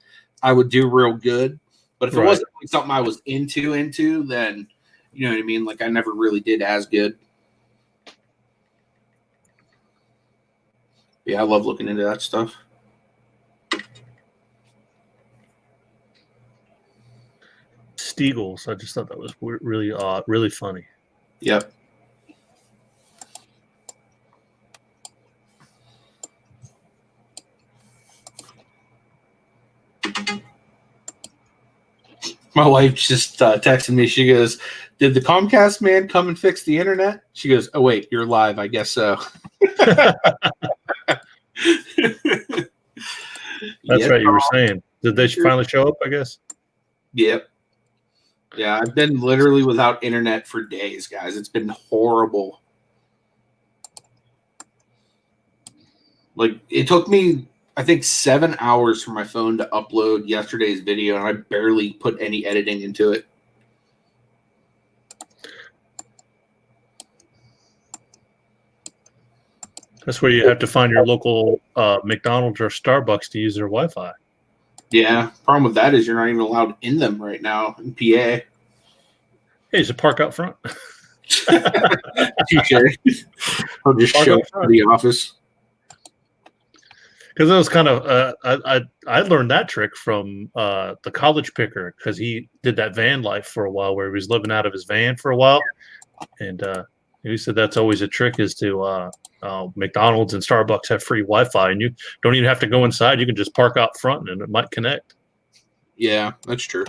I would do real good. But if it wasn't like something I was into, then you know what I mean? Like I never really did as good. Yeah, I love looking into that stuff. Steagles. I just thought that was really funny. Yep. My wife just texted me. She goes, "Did the Comcast man come and fix the internet?" She goes, "Oh wait, you're live. I guess so." That's right. You were saying. Did they finally show up? I guess. Yep. Yeah, I've been literally without internet for days, guys. It's been horrible. Like it took me, I think, 7 hours for my phone to upload yesterday's video, and I barely put any editing into it. That's where you have to find your local McDonald's or Starbucks to use their Wi-Fi. Yeah, problem with that is you're not even allowed in them right now in PA. Hey, there's a park out front. Touche. I'll just show up to the office. Because it was kind of I learned that trick from the college picker because he did that van life for a while where he was living out of his van for a while, and he said that's always a trick is to McDonald's and Starbucks have free Wi-Fi and you don't even have to go inside. You can just park out front and it might connect. Yeah, that's true.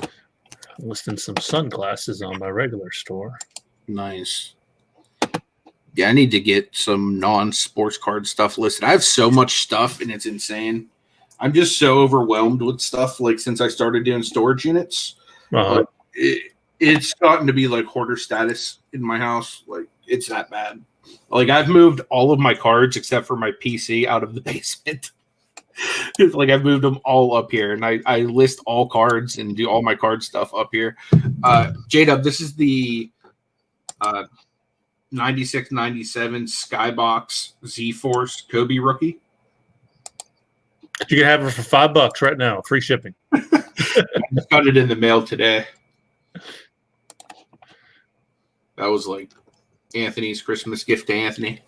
I'm listing some sunglasses on my regular store. Nice. Yeah, I need to get some non-sports card stuff listed. I have so much stuff and it's insane. I'm just so overwhelmed with stuff. Like since I started doing storage units, it's gotten to be like hoarder status in my house. Like it's that bad. Like I've moved all of my cards except for my PC out of the basement. Like I've moved them all up here, and I list all cards and do all my card stuff up here. J-Dub, this is the 96-97 Skybox Z-Force Kobe rookie. You can have it for $5 right now, free shipping. I just got it in the mail today. That was like Anthony's Christmas gift to Anthony.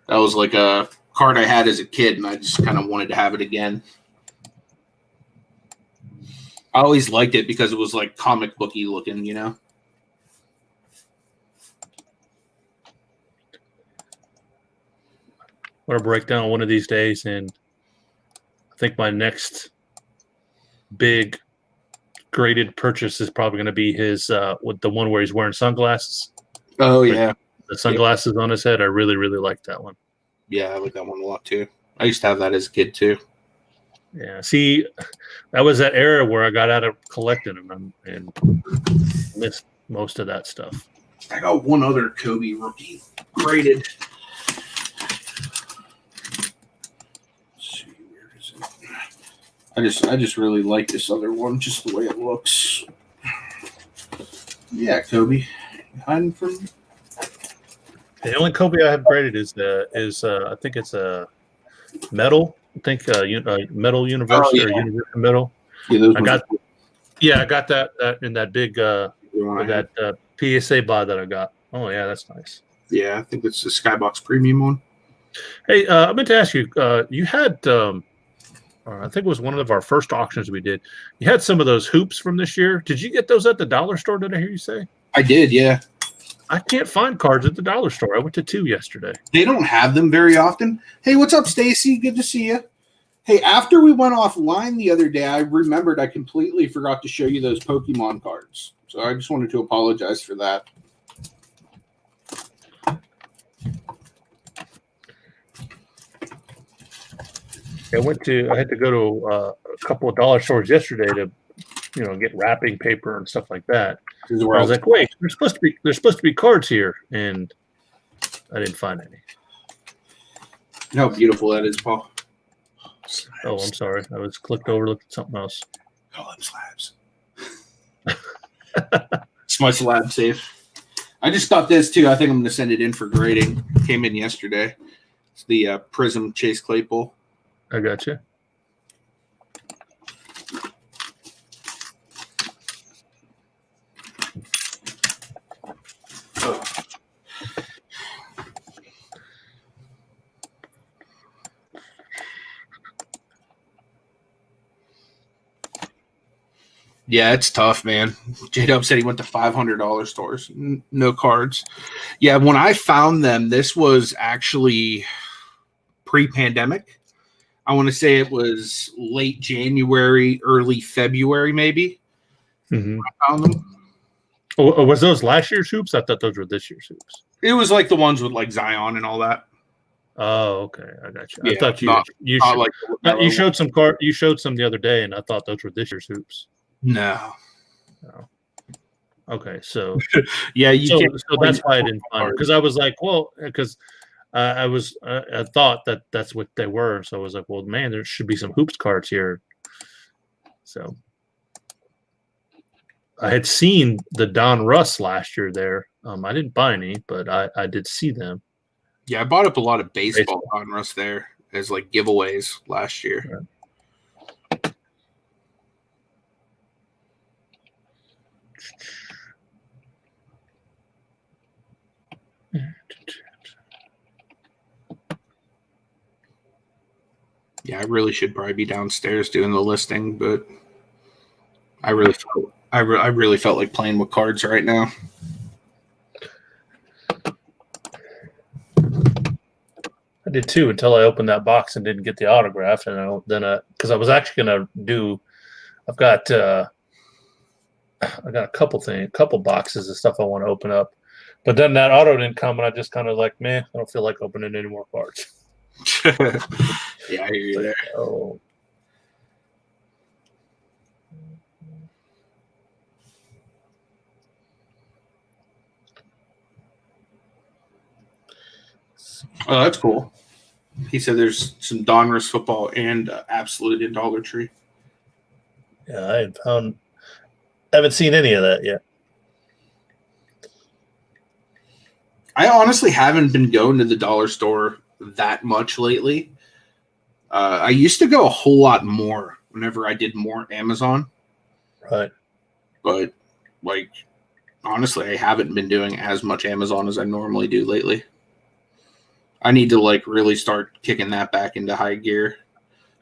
That was like a card I had as a kid, and I just kind of wanted to have it again. I always liked it because it was like comic booky looking, you know? I'm gonna break down one of these days, and I think my next big graded purchase is probably gonna be his with the one where he's wearing sunglasses. Oh Like, yeah, the sunglasses on his head. I really, really like that one. yeah, I like that one a lot too. I used to have that as a kid too. Yeah. See, that was that era where I got out of collecting them and missed most of that stuff. I got one other Kobe rookie graded. I just really like this other one, just the way it looks. Yeah, Kobe. Hiding from me. The only Kobe I have graded is I think it's a metal. I think metal university or university metal. Yeah, I got that in that big that PSA buy that I got. Oh yeah, that's nice. Yeah, I think it's the Skybox Premium one. Hey, I meant to ask you. You had I think it was one of our first auctions we did. You had some of those hoops from this year. Did you get those at the dollar store? Did I hear you say? I did, yeah. I can't find cards at the dollar store. I went to 2 yesterday. They don't have them very often. Hey, what's up, Stacy? Good to see you. Hey, after we went offline the other day, I remembered I completely forgot to show you those Pokemon cards. So I just wanted to apologize for that. I had to go to a couple of dollar stores yesterday to, get wrapping paper and stuff like that. I was like, wait, there's supposed to be cards here, and I didn't find any. How beautiful that is, Paul. Slabs. Oh, I'm sorry. I was clicked over, looked at something else. Call them slabs. It's my slab safe. I just got this too. I think I'm going to send it in for grading. It came in yesterday. It's the Prism Chase Claypool. I got you. Oh. Yeah, it's tough, man. J-Dub said he went to $500 stores. No cards. Yeah, when I found them, this was actually pre-pandemic. I want to say it was late January, early February, maybe. Mm-hmm. I found them. Oh, was those last year's hoops? I thought those were this year's hoops. It was like the ones with like Zion and all that. Oh, okay, I got you. Yeah, I thought you showed some card. You showed some the other day, and I thought those were this year's hoops. No. Okay, so yeah, so that's why I didn't find it, because I was like, well, because I thought that's what they were, so I was like, well, man, there should be some hoops cards here. So I had seen the Don Russ last year there. I didn't buy any, but I did see them. Yeah, I bought up a lot of baseball Don Russ there as like giveaways last year. Right. Yeah, I really should probably be downstairs doing the listing, but I really felt like playing with cards right now. I did too, until I opened that box and didn't get the autograph, and then because I was actually gonna do, I've got a couple boxes of stuff I want to open up, but then that auto didn't come, and I just kind of like, man, I don't feel like opening any more cards. Yeah, I hear you there. Oh. Oh, that's cool. He said there's some Donruss football and Absolute in Dollar Tree. Yeah, I haven't seen any of that yet. I honestly haven't been going to the dollar store that much lately. I used to go a whole lot more whenever I did more Amazon. Right. But, like, honestly, I haven't been doing as much Amazon as I normally do lately. I need to, like, really start kicking that back into high gear.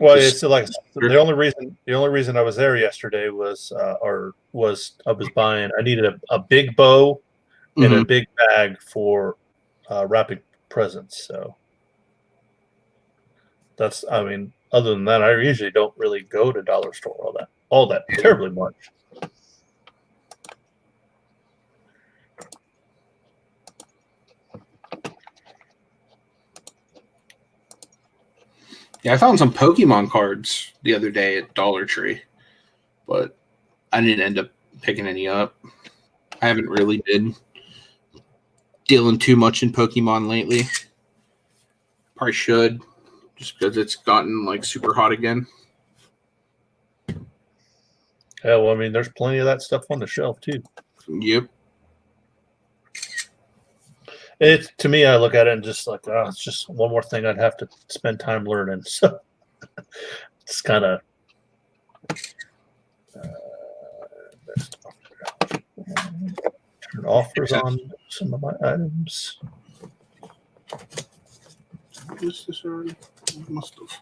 Well, it's like the only reason I was there yesterday was I was buying. I needed a big bow and a big bag for wrapping presents. So that's, I mean, other than that, I usually don't really go to dollar store all that terribly much. Yeah, I found some Pokemon cards the other day at Dollar Tree, but I didn't end up picking any up. I haven't really been dealing too much in Pokemon lately. Probably should, just because it's gotten like super hot again. Yeah, well, I mean, there's plenty of that stuff on the shelf too. Yep. It's, to me, I look at it and just like, oh, it's just one more thing I'd have to spend time learning. So it's kind of turn offers on some of my items. Is this already? I must have.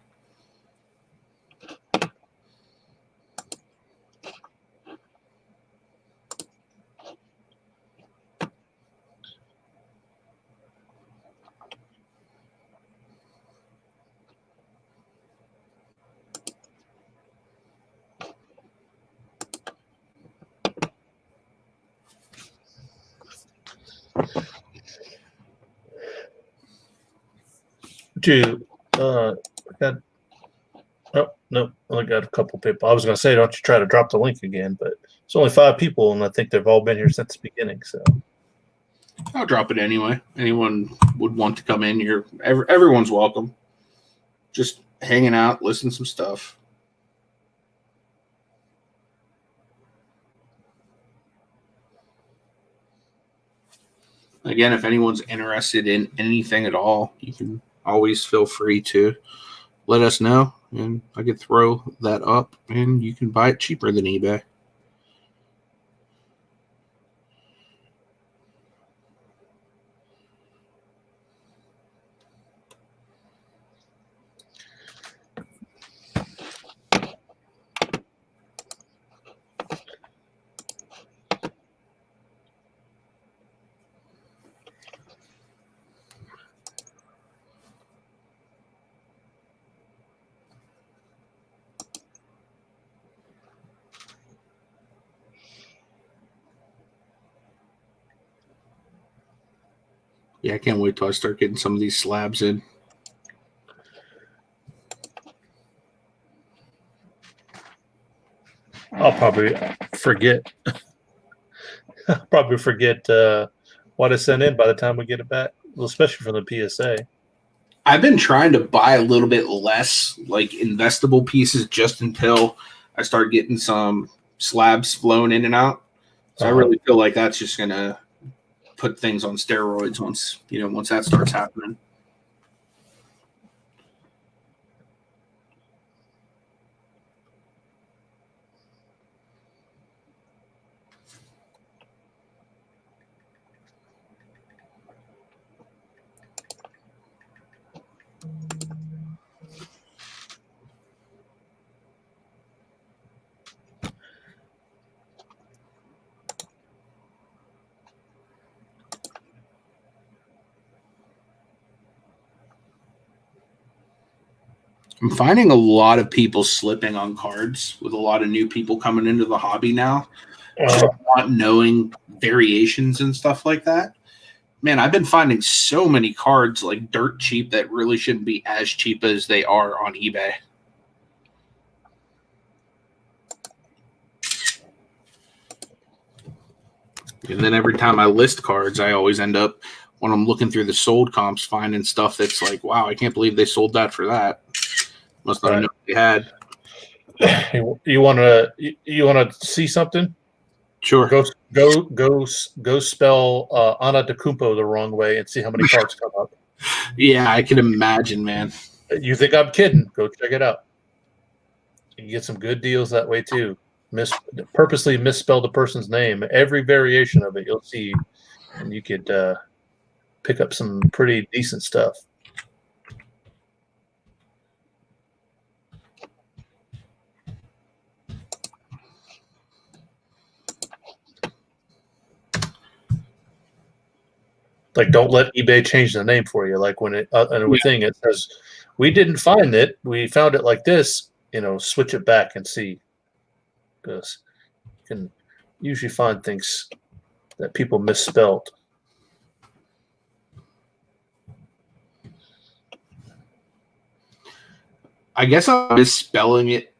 No, I only got a couple people. I was going to say, don't you try to drop the link again, but it's only 5 people, and I think they've all been here since the beginning. So I'll drop it anyway. Anyone would want to come in here. Everyone's welcome. Just hanging out, listen to some stuff. Again, if anyone's interested in anything at all, you can always feel free to let us know, and I could throw that up, and you can buy it cheaper than eBay. Yeah, I can't wait till I start getting some of these slabs in. I'll probably forget. What I sent in by the time we get it back, well, especially from the PSA. I've been trying to buy a little bit less, like, investable pieces just until I start getting some slabs flowing in and out. So I really feel like that's just going to put things on steroids once that starts happening. I'm finding a lot of people slipping on cards with a lot of new people coming into the hobby now, just not knowing variations and stuff like that. Man, I've been finding so many cards like dirt cheap that really shouldn't be as cheap as they are on eBay. And then every time I list cards, I always end up, when I'm looking through the sold comps, finding stuff that's like, wow, I can't believe they sold that for that. Must not have known they had. You want to see something? Sure. Go spell Ana de Kumpo the wrong way and see how many cards come up. Yeah, I can imagine, man. You think I'm kidding? Go check it out. You can get some good deals that way too. Purposely misspelled a person's name. Every variation of it you'll see, and you could pick up some pretty decent stuff. Like, don't let eBay change the name for you. Like when it thing it says, "We didn't find it. We found it like this." Switch it back and see, because you can usually find things that people misspelled. I guess I'm misspelling it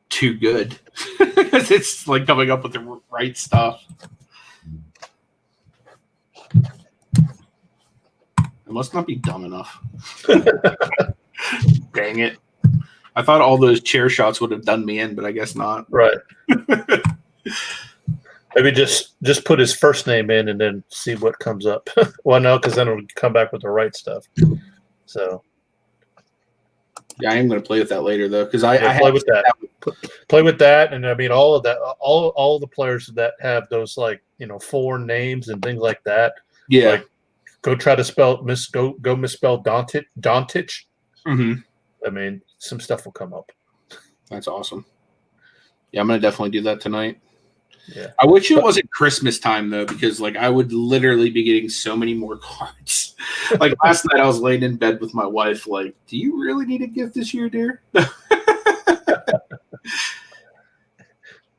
too good because it's like coming up with the right stuff. I must not be dumb enough. Dang it. I thought all those chair shots would have done me in, but I guess not. Right. Maybe just put his first name in and then see what comes up. Well, no, because then it'll come back with the right stuff. So yeah, I am going to play with that later though, because I play with that. Play with that, and I mean all of that. All the players that have those foreign names and things like that. Yeah. Like, go try to spell go misspell Dontich. Mm-hmm. I mean, some stuff will come up. That's awesome. Yeah, I'm going to definitely do that tonight. Yeah. I wish it wasn't Christmas time though, because I would literally be getting so many more cards. Like last night I was laying in bed with my wife, like, do you really need a gift this year, dear?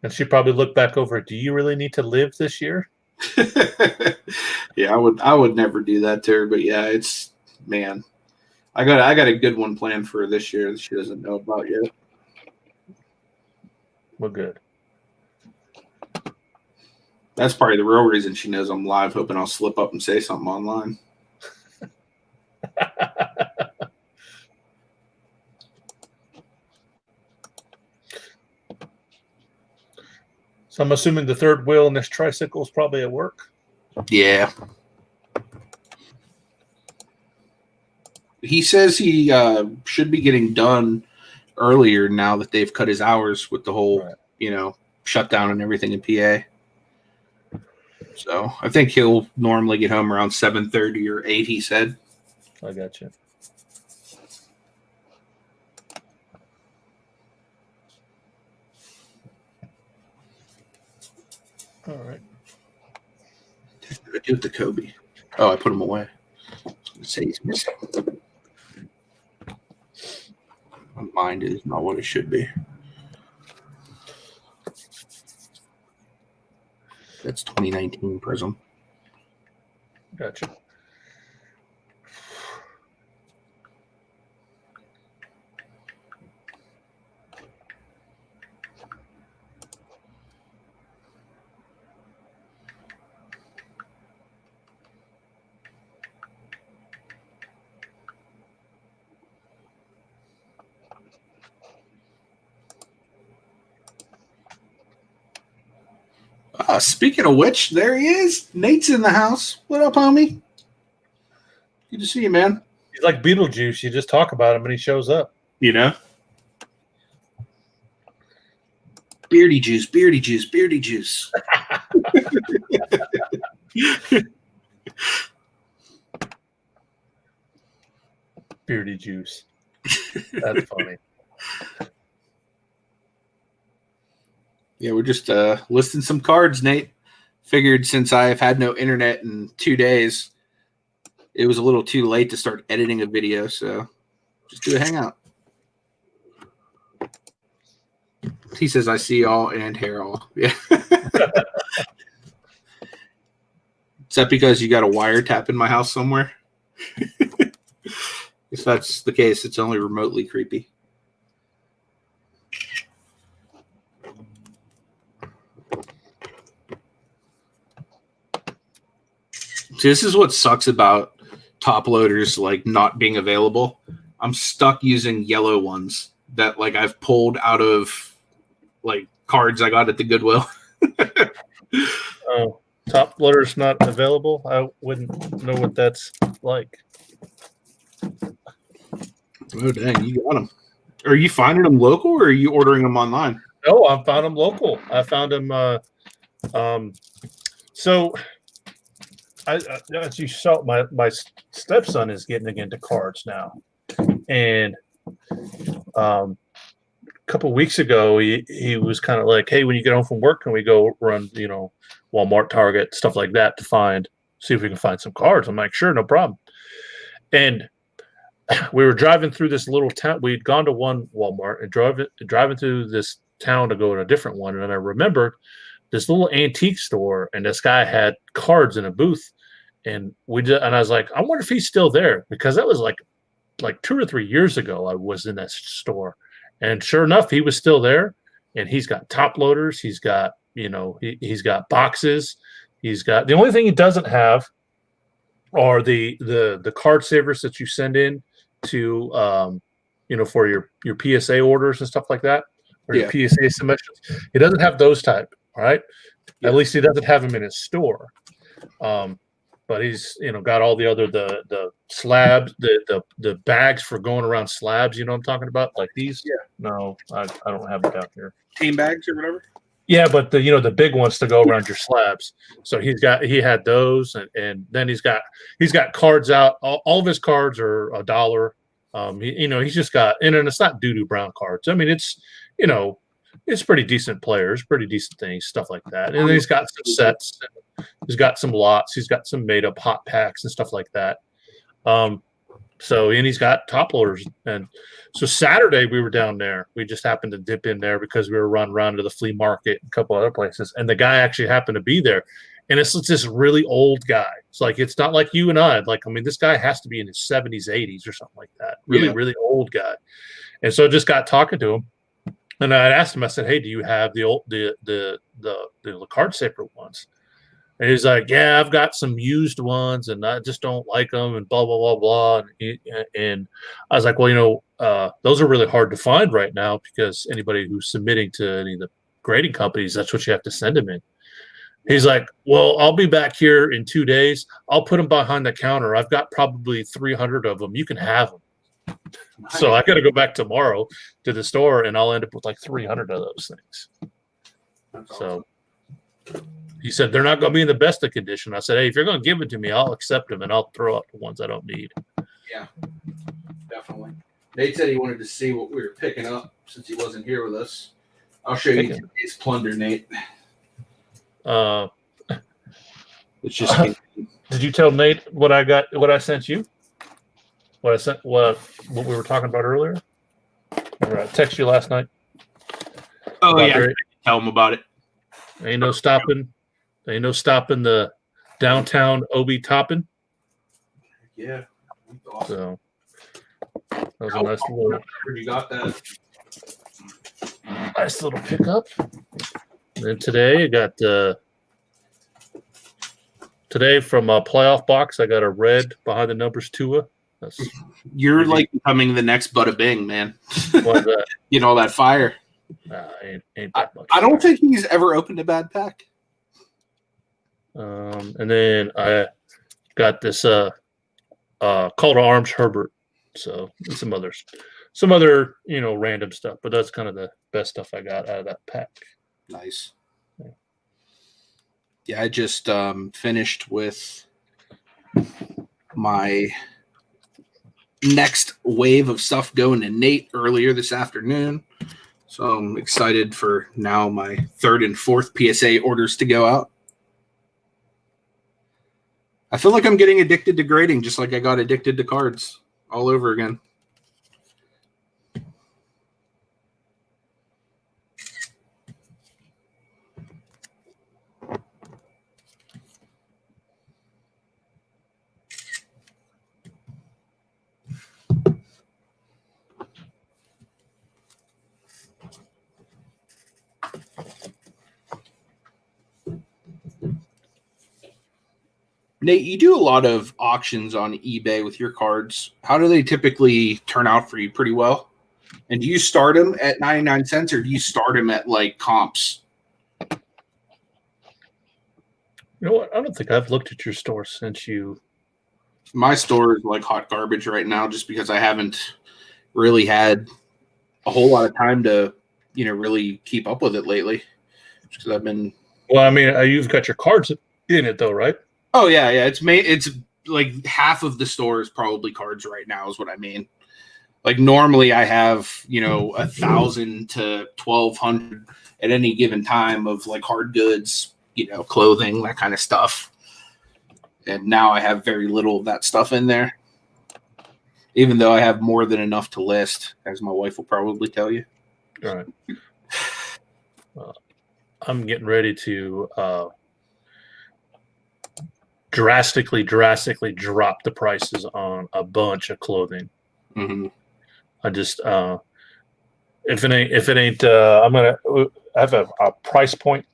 And she probably looked back over, do you really need to live this year? Yeah, I would never do that to her, but yeah, it's, man, I got a good one planned for this year that she doesn't know about yet. Well, good. That's probably the real reason she knows I'm live, hoping I'll slip up and say something online. So I'm assuming the third wheel in this tricycle is probably at work? Yeah. He says he should be getting done earlier now that they've cut his hours with the whole, shutdown and everything in PA. So I think he'll normally get home around 7:30 or 8, he said. I got you. All right. What did I do with the Kobe? Oh, I put him away. I was going to say he's missing. My mind is not what it should be. That's 2019 Prism. Gotcha. Speaking of which, there he is. Nate's in the house. What up, homie? Good to see you, man. He's like Beetlejuice. You just talk about him and he shows up. Beardy juice, beardy juice, beardy juice. Beardy juice. That's funny. Yeah, we're just listing some cards, Nate. Figured since I've had no internet in 2 days, it was a little too late to start editing a video, so just do a hangout. He says, I see all and hear all. Yeah. Is that because you got a wiretap in my house somewhere? If that's the case, it's only remotely creepy. See, this is what sucks about top loaders not being available. I'm stuck using yellow ones that I've pulled out of cards I got at the Goodwill. Oh, top loader's not available? I wouldn't know what that's like. Oh, dang, you got them. Are you finding them local or are you ordering them online? No, I found them local. I found them. So, as you saw, my stepson is getting into cards now, and a couple of weeks ago, he was kind of like, "Hey, when you get home from work, can we go run, Walmart, Target, stuff like that to see if we can find some cards?" I'm like, "Sure, no problem." And we were driving through this little town. We'd gone to one Walmart and driving through this town to go to a different one. And I remembered this little antique store, and this guy had cards in a booth. And I was like, I wonder if he's still there, because that was like 2 or 3 years ago. I was in that store, and sure enough, he was still there. And he's got top loaders. He's got he's got boxes. He's got, the only thing he doesn't have are the card savers that you send in to for your PSA orders and stuff like that, or your PSA submissions. He doesn't have those type, right? Yeah. At least he doesn't have them in his store. But he's got all the other the slabs, the bags for going around slabs. You know what I'm talking about? Like these? Yeah. No, I don't have it down here. Team bags or whatever. Yeah, but the big ones to go around your slabs. So he had those, and then he's got cards out. All of his cards are $1. He's just got, and it's not doo-doo brown cards. I mean, it's pretty decent players, pretty decent things, stuff like that. And then he's got some sets. He's got some lots. He's got some made up hot packs and stuff like that. And he's got top loaders. And so Saturday we were down there. We just happened to dip in there because we were running around to the flea market and a couple other places. And the guy actually happened to be there. And it's this really old guy. It's like, it's not like you and I. This guy has to be in his 70s, 80s or something like that. Really old guy. And so I just got talking to him. And I asked him, I said, "Hey, do you have the card saver ones?" And he's like, "Yeah, I've got some used ones, and I just don't like them, and blah, blah, blah, blah." And I was like, "Well, those are really hard to find right now, because anybody who's submitting to any of the grading companies, that's what you have to send them in." He's like, "Well, I'll be back here in 2 days. I'll put them behind the counter. I've got probably 300 of them. You can have them." Nice. So I got to go back tomorrow to the store, and I'll end up with like 300 of those things. That's so awesome. He said they're not going to be in the best of condition. I said, "Hey, if you're going to give it to me, I'll accept them, and I'll throw out the ones I don't need." Yeah, definitely. Nate said he wanted to see what we were picking up since he wasn't here with us. I'll show you today's plunder, Nate. It's just. Did you tell Nate what I got? What I sent you? What I sent? What we were talking about earlier? Remember I texted you last night? Oh yeah, tell him about it. Ain't no stopping the downtown Obi topping. Yeah. Awesome. So that was a nice little. You got that. Nice little pickup. And today I got today from a playoff box, I got a red behind the numbers Tua. You're like becoming the next Bada Bing, man. What's that? That fire. Ain't that much. I don't think he's ever opened a bad pack. And then I got this Call to Arms Herbert. So and some other random stuff, but that's kind of the best stuff I got out of that pack. Nice. Yeah, I just finished with my next wave of stuff going to Nate earlier this afternoon. So I'm excited for now my third and fourth PSA orders to go out. I feel like I'm getting addicted to grading, just like I got addicted to cards all over again. Nate, you do a lot of auctions on eBay with your cards. How do they typically turn out for you? Pretty well? And do you start them at 99 cents or do you start them at like comps? You know what? I don't think I've looked at your store since you. My store is like hot garbage right now just because I haven't really had a whole lot of time to, really keep up with it lately. Because I've been. Well, I mean, you've got your cards in it though, right? Oh yeah. It's like half of the store is probably cards right now is what I mean. Like normally I have, 1,000 to 1,200 at any given time of like hard goods, clothing, that kind of stuff. And now I have very little of that stuff in there, even though I have more than enough to list, as my wife will probably tell you. All right. I'm getting ready to drastically drop the prices on a bunch of clothing. Mm-hmm. I just if it ain't I'm gonna have a price point,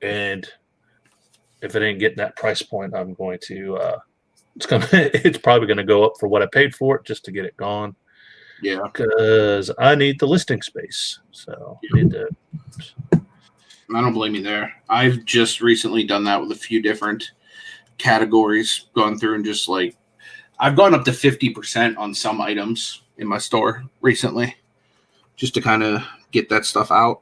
and if it ain't getting that price point, I'm going to it's probably gonna go up for what I paid for it just to get it gone. Yeah, because I need the listing space. So I need to. I don't blame you there. I've just recently done that with a few different categories, gone through and just like I've gone up to 50% on some items in my store recently, just to kind of get that stuff out.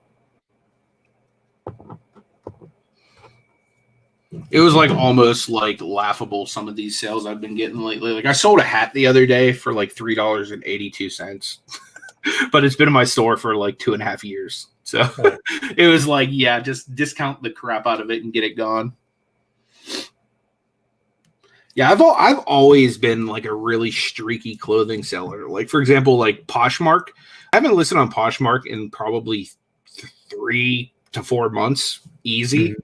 It was like almost like laughable, some of these sales I've been getting lately. Like I sold a hat the other day for like $3.82, but it's been in my store for like 2.5 years. So it was like, yeah, just discount the crap out of it and get it gone. Yeah, I've always been like a really streaky clothing seller. Like for example, like Poshmark. I haven't listed on Poshmark in probably 3 to 4 months, easy,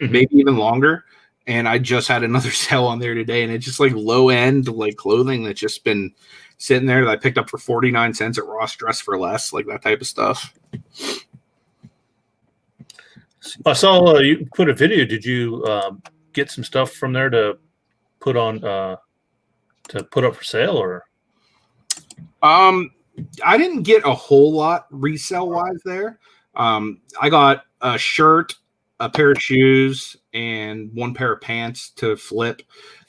maybe even longer. And I just had another sale on there today, and it's just like low end like clothing that's just been sitting there that I picked up for 49 cents at Ross Dress for Less, like that type of stuff. I saw you put a video. Did you get some stuff from there to put on to put up for sale, or? I didn't get a whole lot resale wise there. I got a shirt, a pair of shoes, and 1 pair of pants to flip.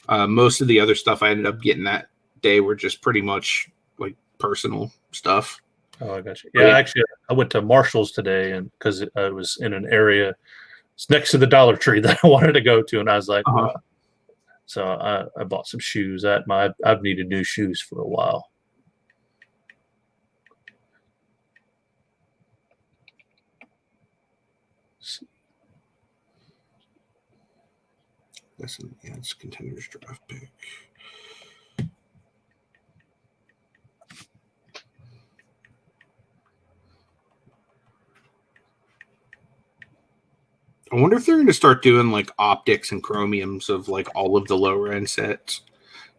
Most of the other stuff I ended up getting that day were just pretty much like personal stuff. Oh, I got you. Yeah, actually, I went to Marshall's today, and because I was in an area, it's next to the Dollar Tree that I wanted to go to, and I was like, so I bought some shoes. I've needed new shoes for a while. Listen, yeah, it's Contenders draft pick. I wonder if they're going to start doing like optics and chromiums of like all of the lower end sets.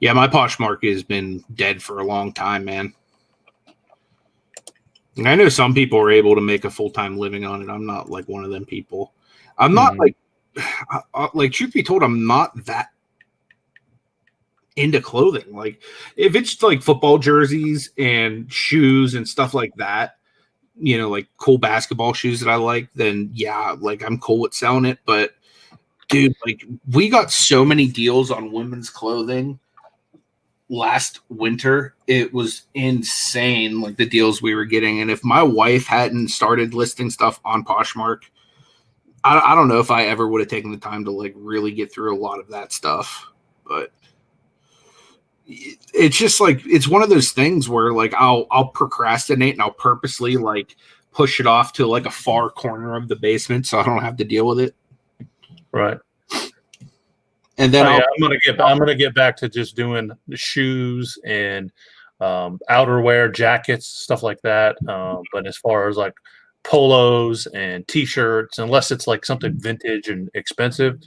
Yeah, my Poshmark has been dead for a long time, man. And I know some people are able to make a full-time living on it. I'm not like one of them people. I'm not like truth be told, I'm not that into clothing. Like if it's like football jerseys and shoes and stuff like that, like cool basketball shoes that I like, then yeah, like I'm cool with selling it. But dude, like we got so many deals on women's clothing last winter. It was insane, like the deals we were getting. And if my wife hadn't started listing stuff on Poshmark, I don't know if I ever would have taken the time to like really get through a lot of that stuff. But it's just like it's one of those things where like I'll procrastinate and I'll purposely like push it off to like a far corner of the basement so I don't have to deal with it. Right. And then I'm gonna get back to just doing the shoes and outerwear, jackets, stuff like that. But as far as like polos and t-shirts, unless it's like something vintage and expensive,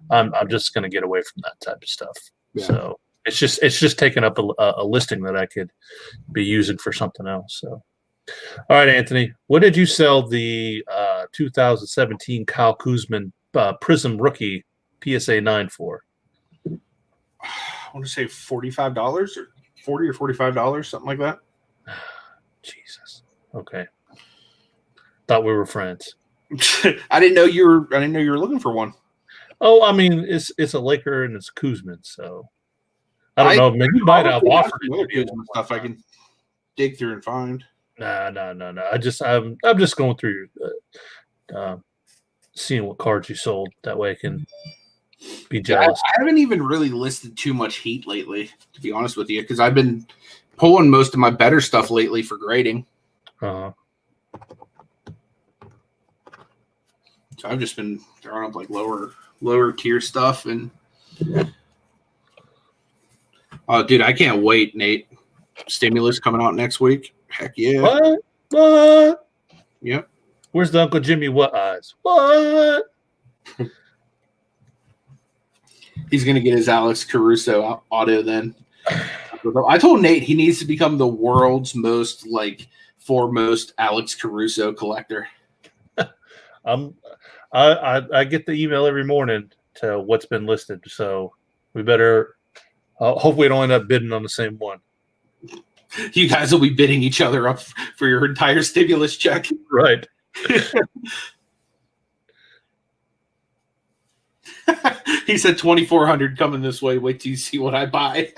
I'm just gonna get away from that type of stuff. Yeah. So it's just taking up a listing that I could be using for something else. So, all right, Anthony, what did you sell the 2017 Kyle Kuzma Prism Rookie PSA 9 for? I want to say $45 or $40 or $45, something like that. Jesus. Okay. Thought we were friends. I didn't know you were looking for one. Oh, I mean, it's a Laker and it's Kuzma, so I don't know. Maybe you might have offered it. Stuff I can. dig through and find. Nah. I'm just going through, seeing what cards you sold. That way I can be jealous. I haven't even really listed too much heat lately, to be honest with you, because I've been pulling most of my better stuff lately for grading. Uh-huh. So I've just been throwing up like lower tier stuff, and dude, I can't wait, Nate. Stimulus coming out next week. Heck yeah. What? Yep. Where's the Uncle Jimmy What Eyes? What? He's gonna get his Alex Caruso auto then. I told Nate he needs to become the world's most foremost Alex Caruso collector. I get the email every morning to what's been listed, so we better hope we don't end up bidding on the same one. You guys will be bidding each other up for your entire stimulus check. Right. He said 2,400 coming this way. Wait till you see what I buy.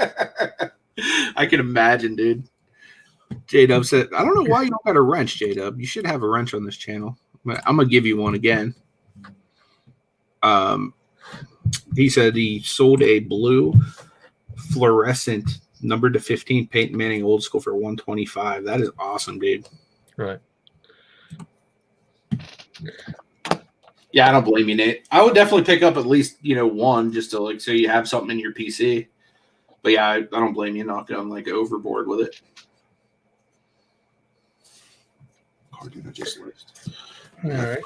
I can imagine, dude. J-Dub said, I don't know why you don't got a wrench, J-Dub. You should have a wrench on this channel. I'm going to give you one again. He said he sold a blue fluorescent numbered to 15 Peyton Manning old school for $125. That is awesome, dude. Right. Yeah, I don't blame you, Nate. I would definitely pick up at least, one just to so you have something in your PC. But yeah, I don't blame you not going overboard with it. Card did I just list? All right.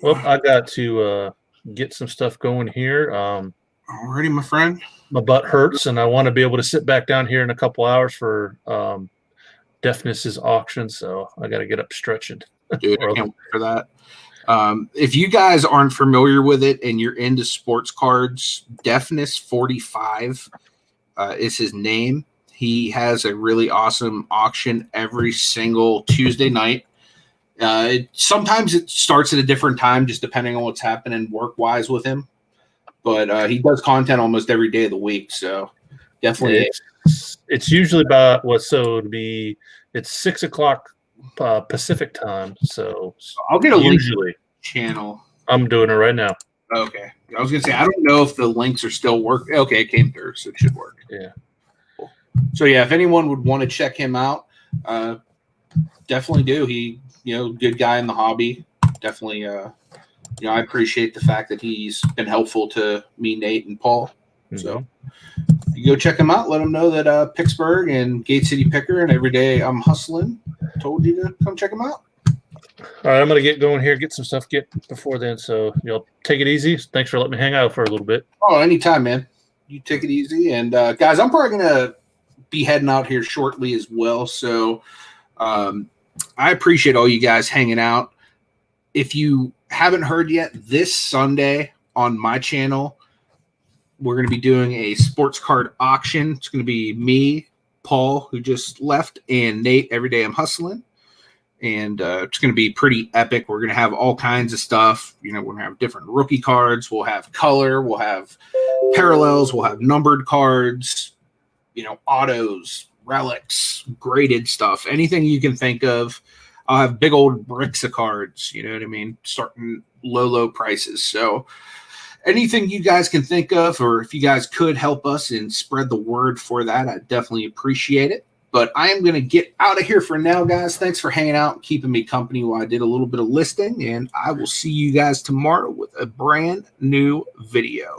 Well, I got to get some stuff going here. Alrighty, my friend. My butt hurts, and I want to be able to sit back down here in a couple hours for Deafness's auction, so I got to get up stretching. Dude, I can't wait for that. If you guys aren't familiar with it and you're into sports cards, Deafness 45 is his name. He has a really awesome auction every single Tuesday night. Sometimes it starts at a different time, just depending on what's happening work-wise with him. But he does content almost every day of the week, so definitely. It's usually about it's 6 o'clock Pacific time. So I'll get a usually link channel. I'm doing it right now. Okay, I was gonna say I don't know if the links are still working. Okay, it came through, so it should work. Yeah. Cool. So yeah, if anyone would want to check him out, definitely do. He, good guy in the hobby. Definitely, I appreciate the fact that he's been helpful to me, Nate, and Paul. Mm-hmm. So you go check him out. Let him know that Picksburgh and Gate City Picker and Every Day I'm Hustling told you to come check him out. All right, I'm going to get going here, get some stuff before then. So, take it easy. Thanks for letting me hang out for a little bit. Oh, anytime, man. You take it easy. And, guys, I'm probably going to be heading out here shortly as well. So I appreciate all you guys hanging out. If you haven't heard yet, this Sunday on my channel, we're going to be doing a sports card auction. It's going to be me, Paul, who just left, and Nate, Every Day I'm Hustling. And it's going to be pretty epic. We're going to have all kinds of stuff. We're going to have different rookie cards. We'll have color. We'll have parallels. We'll have numbered cards, autos, relics, graded stuff, anything you can think of. I'll have big old bricks of cards, you know what I mean? Starting low prices. So anything you guys can think of, or if you guys could help us and spread the word for that, I'd definitely appreciate it. But I am going to get out of here for now, guys. Thanks for hanging out and keeping me company while I did a little bit of listing. And I will see you guys tomorrow with a brand new video.